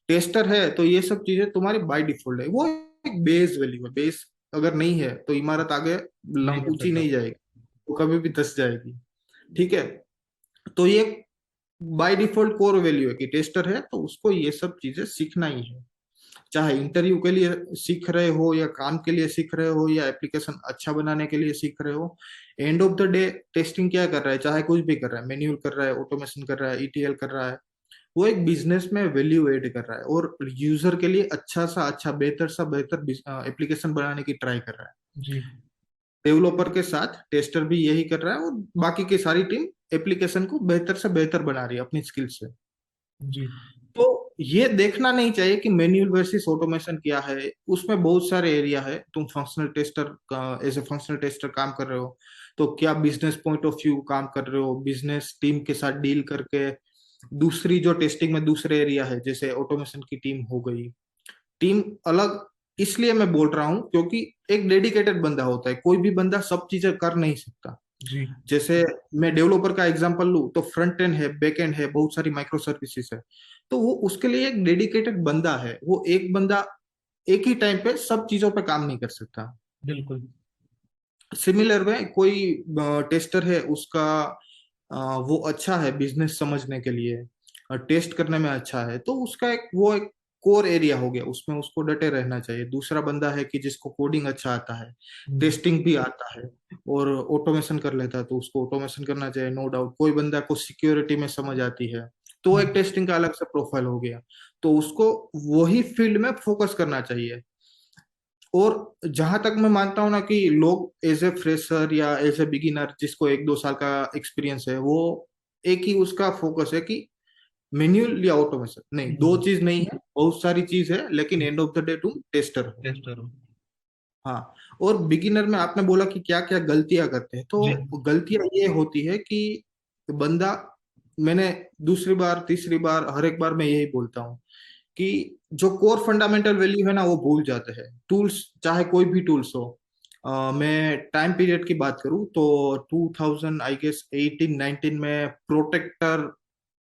टेस्टर है तो ये सब चीजें तुम्हारी बाय डिफॉल्ट है, वो एक बेस वैल्यू है। बेस अगर नहीं है तो इमारत आगे नहीं बढ़ ऊंची सकता। नहीं जाएगी, वो कभी भी धस जाएगी। ठीक है। तो ये बाय डिफॉल्ट कोर वैल्यू है कि टेस्टर है तो उसको ये सब चीजें सीखना ही है। चाहे इंटरव्यू के लिए सीख रहे हो, या काम के लिए सीख रहे हो, या एप्लीकेशन अच्छा बनाने के लिए सीख रहे हो, end of the day testing क्या कर रहा है, चाहे कुछ भी कर रहा है, मैन्युअल कर रहा है, ऑटोमेशन कर रहा है, ईटीएल कर रहा है, वो एक बिजनेस में वैल्यू ऐड कर रहा है और यूजर के लिए अच्छा सा बेहतर एप्लीकेशन बनाने की ट्राई कर रहा है। जी। डेवलपर के साथ टेस्टर भी यही कर रहा है, और बाकी की सारी टीम एप्लीकेशन को बेहतर से बेहतर बना रही है अपनी स्किल से। जी। तो ये देखना नहीं चाहिए कि मैन्युअल वर्सेस ऑटोमेशन क्या है, उसमें बहुत सारे एरिया है। तुम फंक्शनल टेस्टर का एज ए फंक्शनल टेस्टर काम कर रहे हो तो क्या बिजनेस पॉइंट ऑफ व्यू काम कर रहे हो, बिजनेस टीम के साथ डील करके। दूसरी जो टेस्टिंग में दूसरे एरिया है, जैसे ऑटोमेशन की टीम हो गई, टीम अलग। इसलिए मैं बोल रहा हूँ क्योंकि एक डेडिकेटेड बंदा होता है, कोई भी बंदा सब चीजें कर नहीं सकता। जी। जैसे मैं डेवलपर का एग्जांपल लूं तो फ्रंट एंड है, बैक एंड है, बहुत सारी माइक्रो सर्विसेज है। तो वो उसके लिए एक डेडिकेटेड बंदा है, वो एक बंदा एक ही टाइम पे सब चीजों पे काम नहीं कर सकता। बिल्कुल। सिमिलर में कोई टेस्टर है, उसका वो अच्छा है बिजनेस समझने के लिए, टेस्ट करने में अच्छा है, तो उसका एक वो एक कोर एरिया हो गया, उसमें उसको डटे रहना चाहिए। दूसरा बंदा है कि जिसको कोडिंग अच्छा आता है, हम्म। टेस्टिंग भी आता है, और ऑटोमेशन कर लेता है, तो उसको ऑटोमेशन करना चाहिए, नो डाउट। कोई बंदा को सिक्योरिटी में समझ आती है, तो एक हम्म। टेस्टिंग का अलग से प्रोफाइल हो गया। तो उसको वही फील्ड में फोकस करना चाहिए। और जहां तक मैं मानता हूं ना कि लोग एज ए फ्रेशर या एज ए बिगिनर, जिसको 1-2 साल का एक्सपीरियंस है, वो एक ही उसका फोकस है कि मैन्युअल या ऑटोमेशन, नहीं, दो हम्म। चीज नहीं है, बहुत सारी चीज है, लेकिन एंड ऑफ द डे तुम टेस्टर हो। टेस्टर हो। हाँ। और बिगिनर में आपने बोला कि क्या क्या गलतियां करते हैं, जी। तो गलतियां ये होती है कि बंदा, मैंने दूसरी बार तीसरी बार हर एक बार मैं यही बोलता हूँ कि जो कोर फंडामेंटल वैल्यू है ना वो भूल जाते हैं। टूल्स, चाहे कोई भी टूल्स हो, मैं टाइम पीरियड की बात करूं तो 2000 आई गेस 18-19 में प्रोटेक्टर,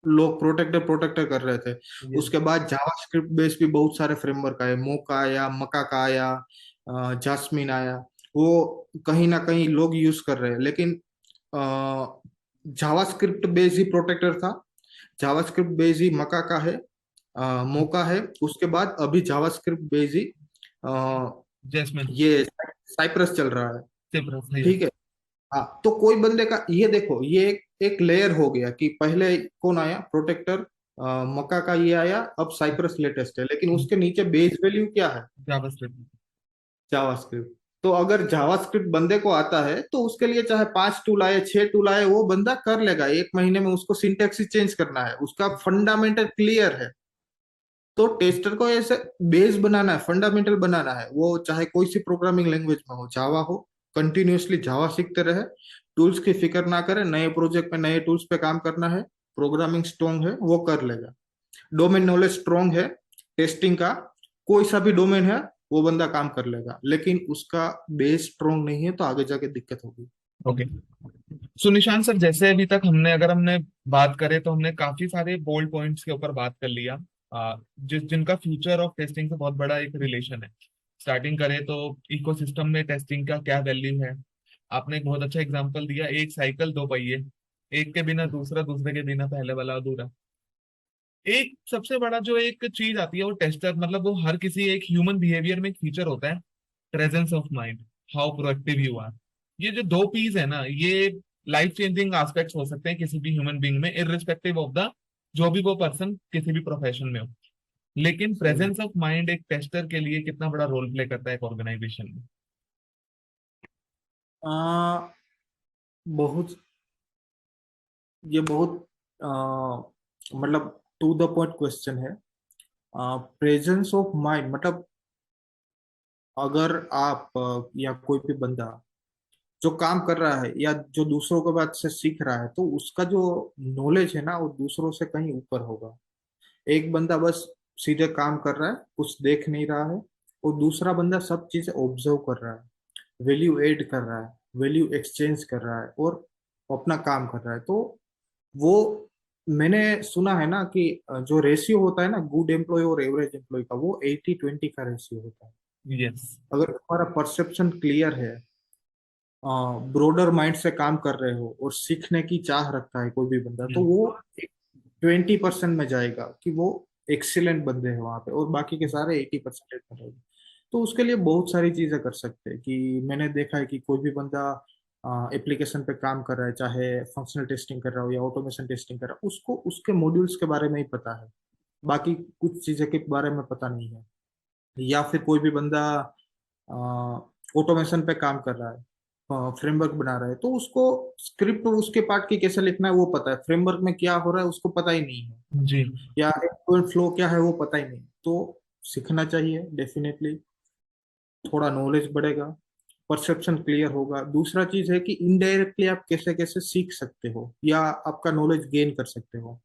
लोग प्रोटेक्टर प्रोटेक्टर कर रहे थे। यस। उसके बाद जावास्क्रिप्ट बेस भी बहुत सारे फ्रेमवर्क आए, मोका आया, मका का आया, जास्मिन आया। वो कहीं ना कहीं लोग यूज कर रहे हैं, लेकिन जावास्क्रिप्ट बेस ही प्रोटेक्टर था, जावास्क्रिप्ट बेस ही मका का है, मोका है, उसके बाद अभी जावास्क्रिप्ट बेस ही अ, जैस्मिन। ये साइप्रस चल रहा है। सिप्रस। यस। ठीक है। हाँ, तो कोई बंदे का ये देखो, ये एक लेयर हो गया कि पहले कौन आया, प्रोटेक्टर, मक्का का ये आया, अब साइप्रस लेटेस्ट है, लेकिन उसके नीचे बेस वैल्यू क्या है, जावास्क्रिप्ट। जावास्क्रिप्ट। तो अगर जावास्क्रिप्ट बंदे को आता है तो उसके लिए चाहे 5 टूल आए, 6 टूल आए, वो बंदा कर लेगा 1 महीने में। उसको सिंटेक्स ही चेंज करना है, उसका फंडामेंटल क्लियर है। तो टेस्टर को ऐसे बेस बनाना है, फंडामेंटल बनाना है, वो चाहे कोई सी प्रोग्रामिंग लैंग्वेज में हो, जावा हो, कंटिन्यूअसली जावा सीखते रहे, टूल्स की फिक्र ना करे, नए प्रोजेक्ट में नए टूल्स पे काम करना है, प्रोग्रामिंग स्ट्रोंग है वो कर लेगा, डोमेन नॉलेज स्ट्रोंग है, टेस्टिंग का कोई सा भी डोमेन है वो बंदा काम कर लेगा। लेकिन उसका बेस स्ट्रोंग नहीं है तो आगे जाके दिक्कत होगी। ओके। सो निशान सर, जैसे अभी तक हमने बात करे तो हमने काफी सारे बोल्ड पॉइंट्स के ऊपर बात कर लिया, जिनका फ्यूचर ऑफ टेस्टिंग से बहुत बड़ा एक रिलेशन है। स्टार्टिंग करें तो इकोसिस्टम में टेस्टिंग का क्या वैल्यू है। आपने एक बहुत अच्छा एग्जांपल दिया, एक साइकिल दो पहिए, एक के बिना दूसरा, दूसरे के बिना पहले वाला अधूरा। एक सबसे बड़ा जो एक चीज आती है वो टेस्टर, मतलब वो हर किसी एक ह्यूमन बिहेवियर में एक फीचर होता है, presence of mind, how proactive you are. ये जो दो पीस है ना, ये लाइफ चेंजिंग एस्पेक्ट्स हो सकते हैं किसी भी ह्यूमन बीइंग में, इररिस्पेक्टिव ऑफ द जो भी वो पर्सन किसी भी प्रोफेशन में हो। लेकिन सही है। प्रेजेंस ऑफ माइंड एक टेस्टर के लिए कितना बड़ा रोल प्ले करता है एक ऑर्गेनाइजेशन में। बहुत, ये बहुत मतलब टू द पॉइंट क्वेश्चन है। प्रेजेंस ऑफ माइंड मतलब अगर आप या कोई भी बंदा जो काम कर रहा है या जो दूसरों के बात से सीख रहा है, तो उसका जो नॉलेज है ना वो दूसरों से कहीं ऊपर होगा। एक बंदा बस सीधे काम कर रहा है, कुछ देख नहीं रहा है, और दूसरा बंदा सब चीजें ऑब्जर्व कर रहा है, वैल्यू ऐड कर रहा है, वैल्यू एक्सचेंज कर रहा है और अपना काम कर रहा है। तो वो मैंने सुना है ना कि जो रेशियो होता है ना गुड एम्प्लॉय और एवरेज एम्प्लॉय का, वो 80-20 का रेशियो होता है। यस। अगर तुम्हारा परसेप्शन क्लियर है, ब्रोडर माइंड से काम कर रहे हो और सीखने की चाह रखता है कोई भी बंदा, तो वो 20% में जाएगा कि वो एक्सीलेंट बंदे हैं वहां पे, और बाकी के सारे 80% में रहेंगे। तो उसके लिए बहुत सारी चीजें कर सकते हैं। कि मैंने देखा है कि कोई भी बंदा एप्लीकेशन पे काम कर रहा है, चाहे फंक्शनल टेस्टिंग कर रहा हो या ऑटोमेशन टेस्टिंग कर रहा हो, उसको उसके मॉड्यूल्स के बारे में ही पता है, बाकी कुछ चीजें के बारे में पता नहीं है। या फिर कोई भी बंदा ऑटोमेशन पे काम कर रहा है, फ्रेमवर्क बना रहा है, तो उसको स्क्रिप्ट उसके पार्ट की कैसे लिखना है वो पता है, फ्रेमवर्क में क्या हो रहा है उसको पता ही नहीं है, जी। या फ्लो क्या है वो पता ही नहीं। तो सीखना चाहिए डेफिनेटली, थोड़ा नॉलेज बढ़ेगा, परसेप्शन क्लियर होगा। दूसरा चीज है कि इनडायरेक्टली आप कैसे कैसे सीख सकते हो या आपका नॉलेज गेन कर सकते हो।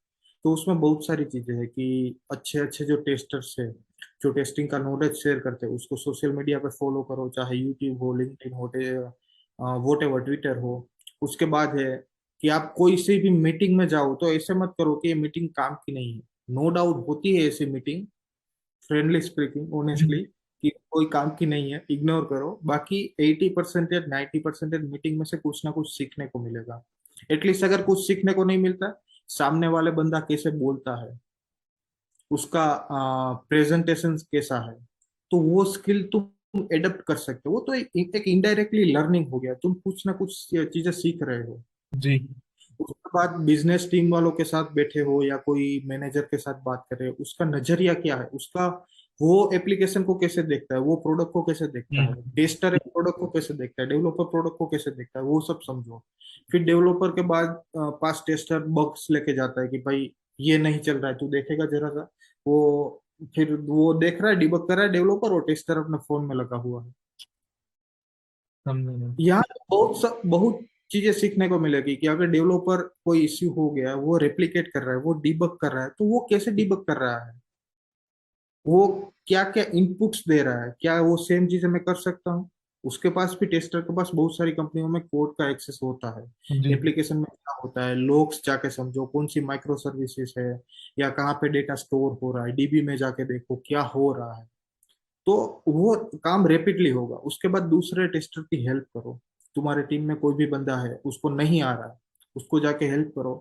तो उसमें बहुत सारी चीजें हैं कि अच्छे अच्छे जो टेस्टर्स है, जो टेस्टिंग का नॉलेज शेयर करते हैं, उसको सोशल मीडिया पे फॉलो करो, चाहे यूट्यूब हो, लिंक्डइन हो, वोट एवर ट्विटर हो। उसके बाद है कि आप कोई सी भी मीटिंग में जाओ तो ऐसे मत करो कि ये मीटिंग काम की नहीं है। नो डाउट होती है ऐसी मीटिंग, फ्रेंडली स्पीकिंग ऑनेस्टली, कि कोई काम की नहीं है, इग्नोर करो। बाकी 80% या 90% मीटिंग में से कुछ ना कुछ सीखने को मिलेगा। एटलीस्ट अगर कुछ सीखने को नहीं मिलता, सामने वाले बंदा कैसे बोलता है, उसका प्रेजेंटेशन कैसा है, तो वो स्किल तुम एडप्ट कर सकते हो। वो तो एक इनडायरेक्टली लर्निंग हो गया, तुम कुछ ना कुछ चीजें सीख रहे हो। जी। उसके बाद बिजनेस टीम वालों के साथ बैठे हो या कोई मैनेजर के साथ बात कर रहे हो, उसका नजरिया क्या है, उसका वो एप्लीकेशन को कैसे देखता है, वो प्रोडक्ट को कैसे देखता है, हम्म। टेस्टर प्रोडक्ट को कैसे देखता है, डेवलपर प्रोडक्ट को कैसे देखता है, वो सब समझो। फिर डेवलपर के बाद पास टेस्टर बग्स लेके जाता है कि भाई ये नहीं चल रहा है, तू देखेगा जरा सा। वो फिर वो देख रहा है, डिबग कर रहा है डेवलपर, और टेस्टर अपने फोन में लगा हुआ है। समझ में। यहाँ बहुत चीजें सीखने को मिलेगी कि अगर डेवलपर कोई इश्यू हो गया, वो रेप्लिकेट कर रहा है, वो डिबग कर रहा है, तो वो कैसे डिबग कर रहा है, वो क्या क्या इनपुट्स दे रहा है, क्या वो सेम चीजें मैं कर सकता हूँ। उसके पास भी, टेस्टर के पास बहुत सारी कंपनियों में कोड का एक्सेस होता है। जी। एप्लीकेशन में क्या होता है, लोग्स जाके समझो, कौन सी माइक्रो सर्विसेज है, या कहाँ पे डेटा स्टोर हो रहा है, डीबी में जाके देखो क्या हो रहा है। तो वो काम रेपिडली होगा। उसके बाद दूसरे टेस्टर की हेल्प करो। तुम्हारे टीम में कोई भी बंदा है उसको नहीं आ रहा है, उसको जाके हेल्प करो।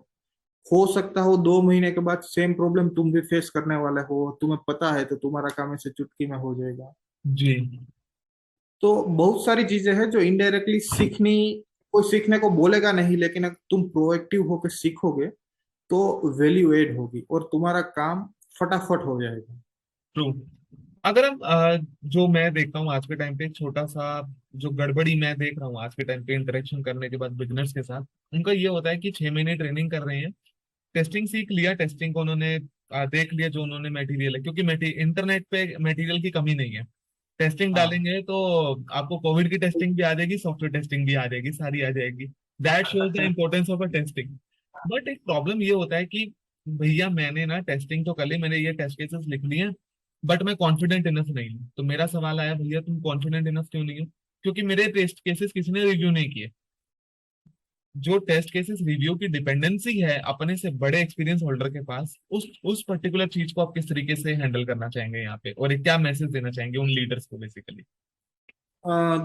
हो सकता हो 2 महीने के बाद सेम प्रॉब्लम तुम भी फेस करने वाले हो, तुम्हें पता है, तो तुम्हारा काम ऐसे चुटकी में हो जाएगा। जी। तो बहुत सारी चीजें हैं जो इनडायरेक्टली सीखनी, कोई सीखने को बोलेगा नहीं, लेकिन अगर तुम प्रोएक्टिव होकर सीखोगे तो वैल्यू एड होगी और तुम्हारा काम फटाफट हो जाएगा। ट्रू। अगर हम जो मैं देखता हूँ आज के टाइम पे, एक छोटा सा जो गड़बड़ी मैं देख रहा हूँ आज के टाइम पे इंटरेक्शन करने के बाद बिजनेस के साथ, उनका ये होता है कि 6 महीने ट्रेनिंग कर रहे हैं, टेस्टिंग सीख लिया, टेस्टिंग को उन्होंने देख लिया जो उन्होंने मटेरियल है, क्योंकि इंटरनेट पे मटेरियल की कमी नहीं है। टेस्टिंग हाँ। डालेंगे तो आपको कोविड की टेस्टिंग भी आ जाएगी, सॉफ्टवेयर टेस्टिंग भी आ जाएगी, सारी आ जाएगी। That shows the importance of a testing. But एक प्रॉब्लम ये होता है कि भैया मैंने ना टेस्टिंग तो कर ली, मैंने ये टेस्ट केसेस लिख लिए, बट मैं कॉन्फिडेंट इनफ नहीं हूँ। तो मेरा सवाल आया, भैया तुम कॉन्फिडेंट इनफ क्यों नहीं हो? क्योंकि मेरे टेस्ट केसेस किसी ने रिव्यू नहीं किए। जो टेस्ट केसेस रिव्यू की डिपेंडेंसी है अपने से बड़े एक्सपीरियंस होल्डर के पास, उस पर्टिकुलर चीज को आप किस तरीके से हैंडल करना चाहेंगे यहाँ पे, और एक क्या मैसेज देना चाहेंगे उन लीडर्स को बेसिकली?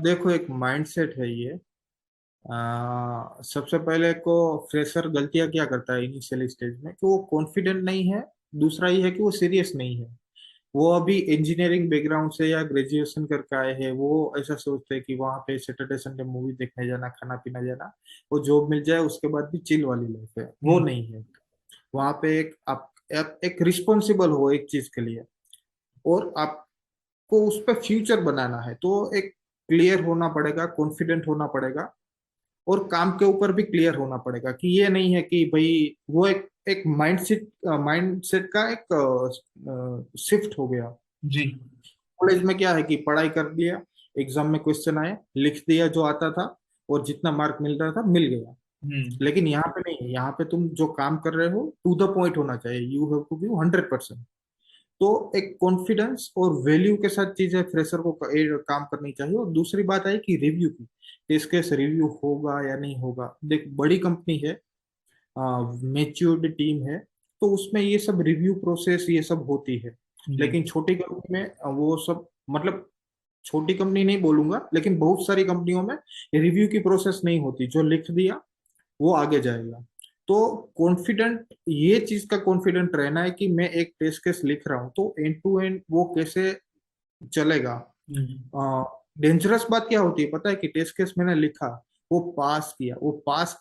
देखो एक माइंडसेट है ये। सबसे पहले को फ्रेशर गलतियां क्या करता है इनिशियल स्टेज में, कि वो कॉन्फिडेंट नहीं है। दूसरा ये है कि वो सीरियस नहीं है। वो अभी इंजीनियरिंग बैकग्राउंड से या ग्रेजुएशन करके आए हैं, वो ऐसा सोचते हैं कि वहां पे सैटरडे संडे मूवी देखने जाना, खाना पीना जाना, वो जॉब मिल जाए उसके बाद भी चिल वाली लाइफ है, वो हम्म। नहीं है। वहां पे आप एक रिस्पॉन्सिबल हो एक चीज के लिए, और आपको उस पर फ्यूचर बनाना है, तो एक क्लियर होना पड़ेगा, कॉन्फिडेंट होना पड़ेगा, और काम के ऊपर भी क्लियर होना पड़ेगा। कि ये नहीं है कि भाई वो एक एक माइंडसेट का एक शिफ्ट हो गया। जी। कॉलेज में क्या है कि पढ़ाई कर लिया, एग्जाम में क्वेश्चन आए, लिख दिया जो आता था, और जितना मार्क मिल रहा था मिल गया। हम्म। लेकिन यहाँ पे नहीं, यहाँ पे तुम जो काम कर रहे हो टू द पॉइंट होना चाहिए, यू हैव टू गिव 100%। तो एक कॉन्फिडेंस और वैल्यू के साथ चीजें फ्रेशर को काम करनी चाहिए। और दूसरी बात है कि रिव्यू की, टेस्ट केस रिव्यू होगा या नहीं होगा। देख, बड़ी कंपनी है, मेच्योर्ड टीम है, तो उसमें ये सब रिव्यू प्रोसेस ये सब होती है। जी। लेकिन छोटी कंपनी में वो सब, मतलब छोटी कंपनी नहीं बोलूंगा, लेकिन बहुत सारी कंपनियों में रिव्यू की प्रोसेस नहीं होती, जो लिख दिया वो आगे जाएगा। तो कॉन्फिडेंट, ये चीज का कॉन्फिडेंट रहना है कि मैं एक टेस्ट केस लिख रहा हूँ तो एंड टू एंड वो कैसे चलेगा। हम्म। डेंजरस बात क्या होती है पता है, कि टेस्ट केस मैंने लिखा, वो पास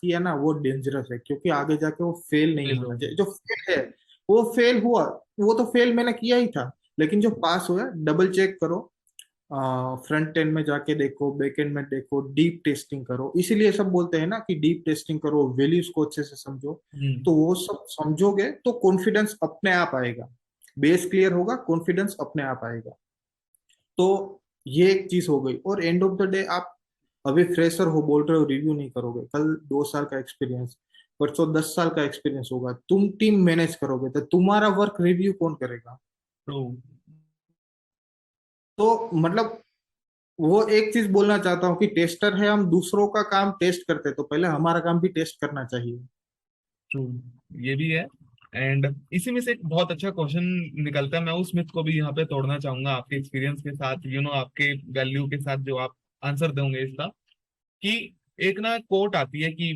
किया ना, वो डेंजरस है, क्योंकि आगे जाके वो फेल नहीं फेल होना हो चाहिए। गया। जो फेल है वो फेल हुआ, वो तो फेल मैंने किया ही था। लेकिन जो पास हुआ, डबल चेक करो, फ्रंट एंड में जाके देखो, बैक एंड में देखो, डीप टेस्टिंग करो। इसीलिए सब बोलते हैं ना कि डीप टेस्टिंग करो, वैल्यूज को अच्छे से समझो। हम्म। तो वो सब समझोगे तो कॉन्फिडेंस अपने आप आएगा, बेस क्लियर होगा, कॉन्फिडेंस अपने आप आएगा। तो ये एक चीज हो गई। और एंड ऑफ द डे आप अभी फ्रेशर हो, बोल रहे हो रिव्यू नहीं करोगे, कल 2 साल का एक्सपीरियंस, परसों 10 साल का एक्सपीरियंस होगा, तुम टीम मैनेज करोगे, तो तुम्हारा वर्क रिव्यू कौन करेगा? तो तो मतलब वो एक चीज बोलना चाहता हूँ कि टेस्टर है हम, दूसरों का काम टेस्ट करते, तो पहले हमारा काम भी टेस्ट करना चाहिए। ट्रू, ये भी है। एंड इसी में से एक बहुत अच्छा क्वेश्चन निकलता है, मैं उस मिथ को भी यहाँ पे तोड़ना चाहूंगा आपके एक्सपीरियंस के साथ, आपके वैल्यू के साथ जो आप आंसर दोगे इसका, कि एक ना कोट आती है कि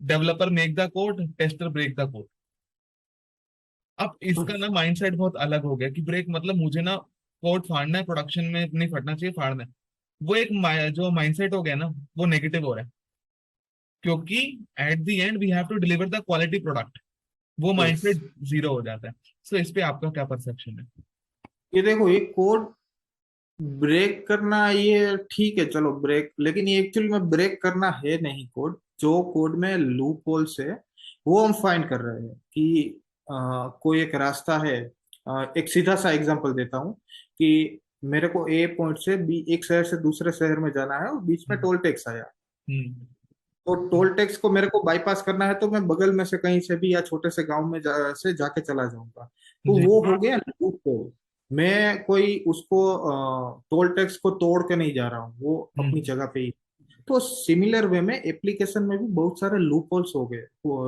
developer make the code, tester break the code. अब इसका ना माइंडसेट बहुत अलग हो गया कि ब्रेक मतलब मुझे ना कोड फाड़ना है, प्रोडक्शन में नहीं फटना चाहिए, फाड़ना है। वो एक जो माइंडसेट हो गया ना, वो नेगेटिव हो रहा है, क्योंकि at the end we have to deliver the quality product. वो यस, माइंडसेट जीरो हो जाता है। सो इस पे आपका क्या परसेप्शन है? ये देखो, ये कोड ब्रेक करना ये ठीक है, चलो ब्रेक, लेकिन ये एक्चुअली में ब्रेक करना है नहीं। कोड, जो कोड में लूप होल्स है वो हम फाइंड कर रहे हैं कि कोई एक रास्ता है। एक सीधा सा एग्जांपल देता हूँ कि मेरे को ए पॉइंट से बी, एक शहर से दूसरे शहर में जाना है, और बीच में हम्म। टोल टैक्स आया। हम्म। तो टोल टैक्स को मेरे को बाईपास करना है, तो मैं बगल में से कहीं से भी या छोटे से गांव में से जाके चला जाऊंगा। तो जी। वो हो गया लूप होल। मैं कोई उसको टोल टैक्स को तोड़ के नहीं जा रहा हूँ, वो अपनी हम्म। जगह पे ही। तो सिमिलर वे में एप्लीकेशन में भी बहुत सारे लूप होल्स हो गए,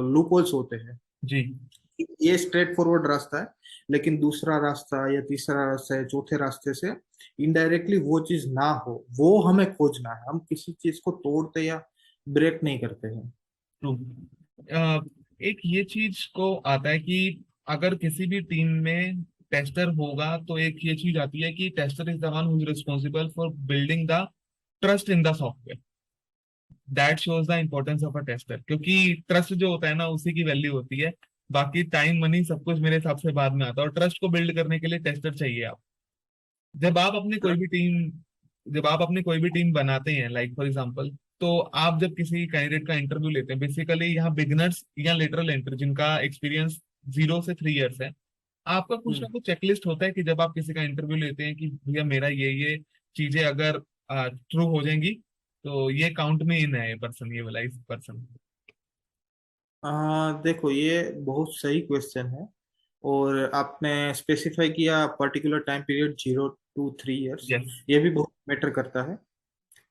लूप होल्स होते हैं। जी। ये स्ट्रेट फॉरवर्ड रास्ता है, लेकिन दूसरा रास्ता या तीसरा रास्ता या चौथे रास्ते से इनडायरेक्टली वो चीज ना हो, वो हमें खोजना है। हम किसी चीज को तोड़ते या ब्रेक नहीं करते हैं। ट्रू। एक ये चीज को आता है कि अगर किसी भी टीम में टेस्टर होगा तो एक ये चीज आती है कि tester is the one who is responsible for building the trust in the software. That shows the importance of a tester, क्योंकि ट्रस्ट जो होता है ना, उसी की वैल्यू होती है। बाकी टाइम मनी सब कुछ मेरे हिसाब से बाद में आता है, और ट्रस्ट को बिल्ड करने के लिए टेस्टर चाहिए आप। जब आप अपनी कोई भी टीम जब आप अपनी कोई भी टीम बनाते हैं, लाइक फॉर एग्जांपल, तो आप जब किसी कैंडिडेट का इंटरव्यू लेते हैं, बेसिकली यहाँ बिगनर्स या लेटरल एंटर जिनका एक्सपीरियंस 0 से 3 इयर्स है, आपका कुछ ना हम्म। कुछ चेकलिस्ट होता है कि जब आप किसी का इंटरव्यू लेते हैं कि भैया मेरा ये चीजें अगर ट्रू हो जाएंगी तो ये काउंट में इन है, ये पर्सन, ये वाला इस पर्सन। देखो, ये बहुत सही क्वेश्चन है। और आपने स्पेसिफाई किया particular time period 0 to 3 years, yes. ये भी बहुत मैटर करता है।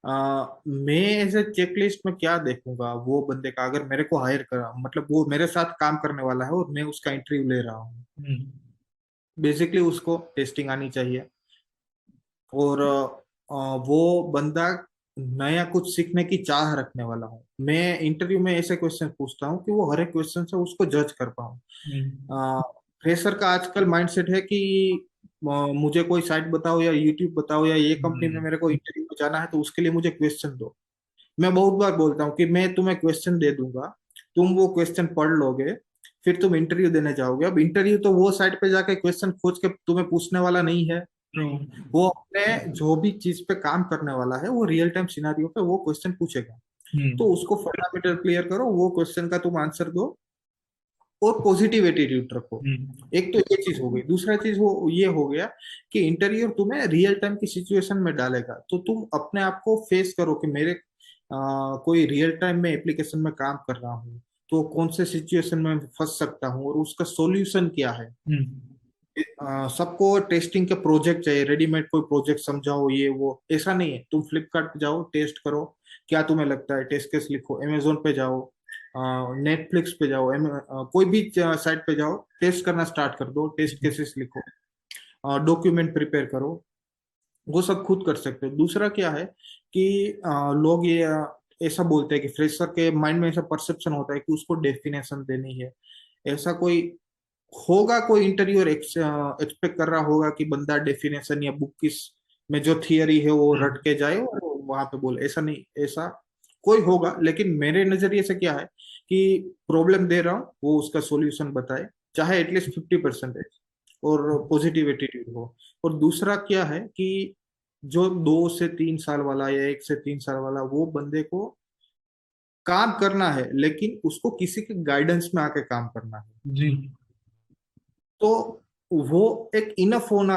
मैं एज ए चेकलिस्ट में क्या देखूंगा वो बंदे का, अगर मेरे को हायर करा, मतलब वो मेरे साथ काम करने वाला है और मैं उसका इंटरव्यू ले रहा हूँ। हम्म। बेसिकली उसको टेस्टिंग आनी चाहिए, और वो बंदा नया कुछ सीखने की चाह रखने वाला हूँ। मैं इंटरव्यू में ऐसे क्वेश्चन पूछता हूँ कि वो हर एक क्वेश्चन से उसको जज कर पाऊँ। हम्म। फ्रेशर का आजकल माइंडसेट है कि मुझे कोई साइट बताओ या यूट्यूब बताओ, या ये कंपनी में हम्म। मेरे को इंटरव्यू में जाना है तो उसके लिए मुझे क्वेश्चन दो। मैं बहुत बार बोलता हूँ कि मैं तुम्हें क्वेश्चन दे दूंगा, तुम वो क्वेश्चन पढ़ लोगे, फिर तुम इंटरव्यू देने जाओगे। अब इंटरव्यू तो वो साइट पे जाके क्वेश्चन खोज के तुम्हें पूछने वाला नहीं है, ट्रू। वो अपने जो भी चीज पे काम करने वाला है वो रियल टाइम सिनारियो पे वो क्वेश्चन पूछेगा। तो हम्म। उसको फंडामेंटल क्लियर करो, वो क्वेश्चन का तुम आंसर दो, और पॉजिटिव एटीट्यूड रखो। हम्म। एक तो ये चीज हो गई। दूसरा चीज वो ये हो गया कि इंटरव्यूअर तुम्हें रियल टाइम की सिचुएशन में डालेगा, तो तुम अपने आप को फेस करो कि मेरे कोई रियल टाइम में एप्लीकेशन में काम कर रहा हूँ, तो कौन से सिचुएशन में फंस सकता हूँ और उसका सॉल्यूशन क्या है। हम्म। सबको टेस्टिंग के प्रोजेक्ट चाहिए, रेडीमेड कोई प्रोजेक्ट समझाओ ये वो, ऐसा नहीं है। तुम फ्लिपकार्ट पे जाओ, टेस्ट करो, क्या तुम्हें लगता है, टेस्ट केस लिखो, अमेजोन पे जाओ, नेटफ्लिक्स पे जाओ, कोई भी साइट पे जाओ, टेस्ट करना स्टार्ट कर दो, टेस्ट केसेस लिखो, डॉक्यूमेंट प्रिपेयर करो। वो सब खुद कर सकते हो। दूसरा क्या है कि लोग ये ऐसा बोलते हैं कि फ्रेशर के माइंड में ऐसा परसेप्शन होता है कि उसको डेफिनेशन देनी है। ऐसा कोई होगा, कोई इंटरव्यूअर एक्सपेक्ट कर रहा होगा कि बंदा डेफिनेशन या बुक किस में जो थियरी है वो रट हम्म। के जाए और वहां पे बोले, ऐसा नहीं। ऐसा कोई होगा, लेकिन मेरे नजरिए से क्या है कि प्रॉब्लम दे रहा हूँ, वो उसका सॉल्यूशन बताए, चाहे एटलीस्ट 50% और पॉजिटिव एटीट्यूड हो। और दूसरा क्या है कि जो 2 से 3 साल वाला या 1 से 3 साल वाला, वो बंदे को काम करना है, लेकिन उसको किसी के गाइडेंस में आके काम करना है। जी। तो वो एक इनफ होना,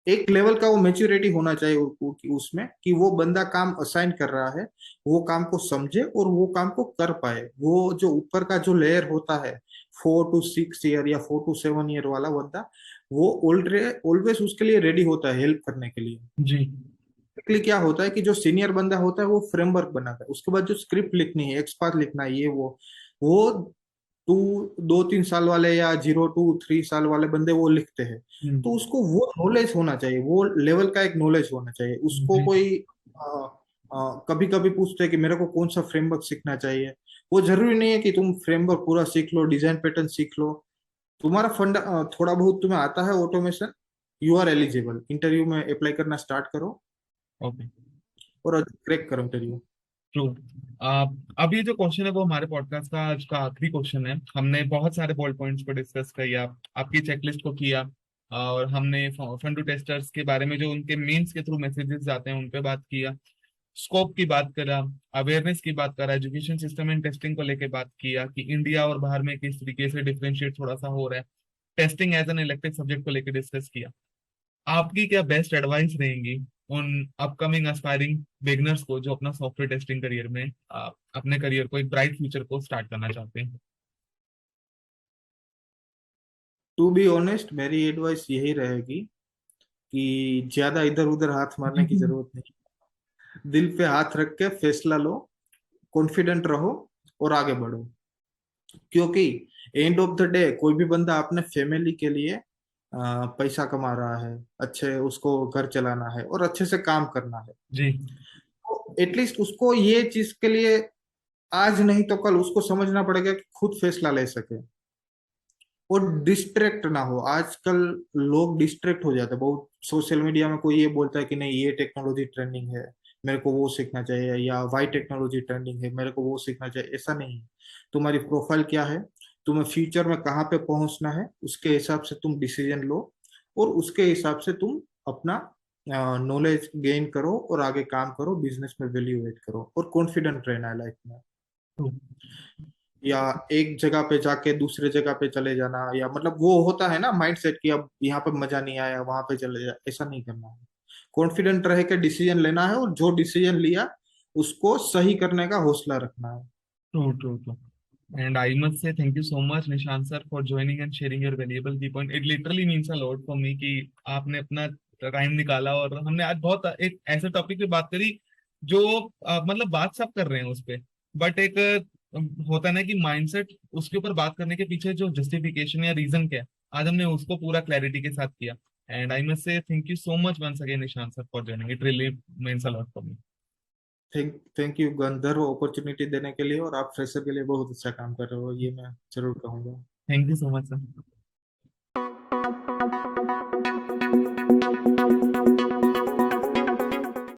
एक लेवल का वो मेच्योरिटी होना चाहिए कि उसमें कि वो बंदा काम असाइन कर रहा है, वो काम को समझे और वो काम को कर पाए। वो जो ऊपर का जो लेयर होता है, 4 to 6 ईयर या 4 to 7 ईयर वाला बंदा, वो ऑलरेडी ऑलवेज उसके लिए रेडी होता है हेल्प करने के लिए। जी। Basically क्या होता है कि जो सीनियर बंदा होता है वो फ्रेमवर्क बनाता है, उसके बाद जो स्क्रिप्ट लिखनी है, एक्सपार्ट लिखना है, ये वो 2 3 साल वाले या 0 to 3 साल वाले बंदे वो लिखते हैं। तो हम्म। उसको वो नॉलेज होना चाहिए, वो लेवल का एक नॉलेज होना चाहिए उसको। जी। कोई कभी कभी पूछते हैं कि मेरे को कौन सा फ्रेमवर्क सीखना चाहिए। वो जरूरी नहीं है कि तुम फ्रेमवर्क पूरा सीख लो, डिजाइन पैटर्न सीख लो। तुम्हारा फंड थोड़ा बहुत तुम्हें आता है automation, you are eligible. Interview में अप्लाई करना स्टार्ट करो ओके। और क्रैक करो इंटरव्यू। ट्रू। अब ये जो क्वेश्चन है वो हमारे पॉडकास्ट का आज का आखिरी क्वेश्चन है। हमने बहुत सारे बॉल्ड पॉइंट्स को डिस्कस किया, आपकी चेकलिस्ट को किया, और हमने फंडू टेस्टर्स के बारे में जो उनके मेंस के थ्रू मैसेजेस जाते हैं उन पे बात किया, स्कोप की बात करा, अवेयरनेस की बात करा, एजुकेशन सिस्टम एंड टेस्टिंग को लेके बात किया कि इंडिया और बाहर में किस तरीके से डिफरेंशिएट थोड़ा सा हो रहा है, testing as an elective subject को लेके डिस्कस किया। आपकी क्या बेस्ट एडवाइस रहेंगी उन अपकमिंग एस्पायरिंग बिगनर्स को जो अपना सॉफ्टवेयर टेस्टिंग करियर में अपने करियर को एक ब्राइट फ्यूचर को स्टार्ट करना चाहते हैं? टू बी ऑनेस्ट, मेरी एडवाइस यही रहेगी कि ज्यादा इधर उधर हाथ मारने की जरूरत नहीं। दिल पे हाथ रख के फैसला लो, कॉन्फिडेंट रहो और आगे बढ़ो। क्योंकि एंड ऑफ द डे कोई भी बंदा अपने फैमिली के लिए पैसा कमा रहा है, अच्छे उसको घर चलाना है और अच्छे से काम करना है, जी। तो एटलीस्ट उसको ये चीज के लिए आज नहीं तो कल उसको समझना पड़ेगा कि खुद फैसला ले सके और डिस्ट्रैक्ट ना हो। आजकल लोग डिस्ट्रैक्ट हो जाते हैं बहुत। सोशल मीडिया में कोई ये बोलता है कि नहीं ये टेक्नोलॉजी ट्रेंडिंग है, मेरे को वो सीखना चाहिए, या वाई टेक्नोलॉजी ट्रेंडिंग है, मेरे को वो सीखना चाहिए। ऐसा नहीं है। तुम्हारी प्रोफाइल क्या है, तुम्हें फ्यूचर में कहाँ पे पहुंचना है, उसके हिसाब से तुम डिसीजन लो और उसके हिसाब से तुम अपना नॉलेज गेन करो और आगे काम करो, बिजनेस में वैल्यू एड करो और कॉन्फिडेंट रहना है लाइफ में। या एक जगह पे जाके दूसरे जगह पे चले जाना, या मतलब वो होता है ना माइंड सेट कि अब यहाँ पे मजा नहीं आया वहां पे चले जा, ऐसा नहीं करना है। कॉन्फिडेंट रह के डिसीजन लेना है और जो डिसीजन लिया उसको सही करने का हौसला रखना है। True, true, true. And I must say thank you so much, Nishant sir, for joining and sharing your valuable key point. It literally means a lot for me कि आपने अपना टाइम निकाला और हमने आज बहुत एक ऐसे टॉपिक पे बात करी जो मतलब बात सब कर रहे हैं उस पे, बट एक होता है ना कि माइंडसेट, उसके ऊपर बात करने के पीछे जो जस्टिफिकेशन या रीजन क्या है, आज हमने उसको पूरा क्लैरिटी के साथ किया। And I must say thank you so much once again Nishant sir for joining, it really means a lot for me. Thank you Gandharv opportunity देने के लिए, और आप फ्रेशर के लिए बहुत अच्छा काम कर रहे हो, ये मैं जरूर कहूंगा। Thank you so much sir.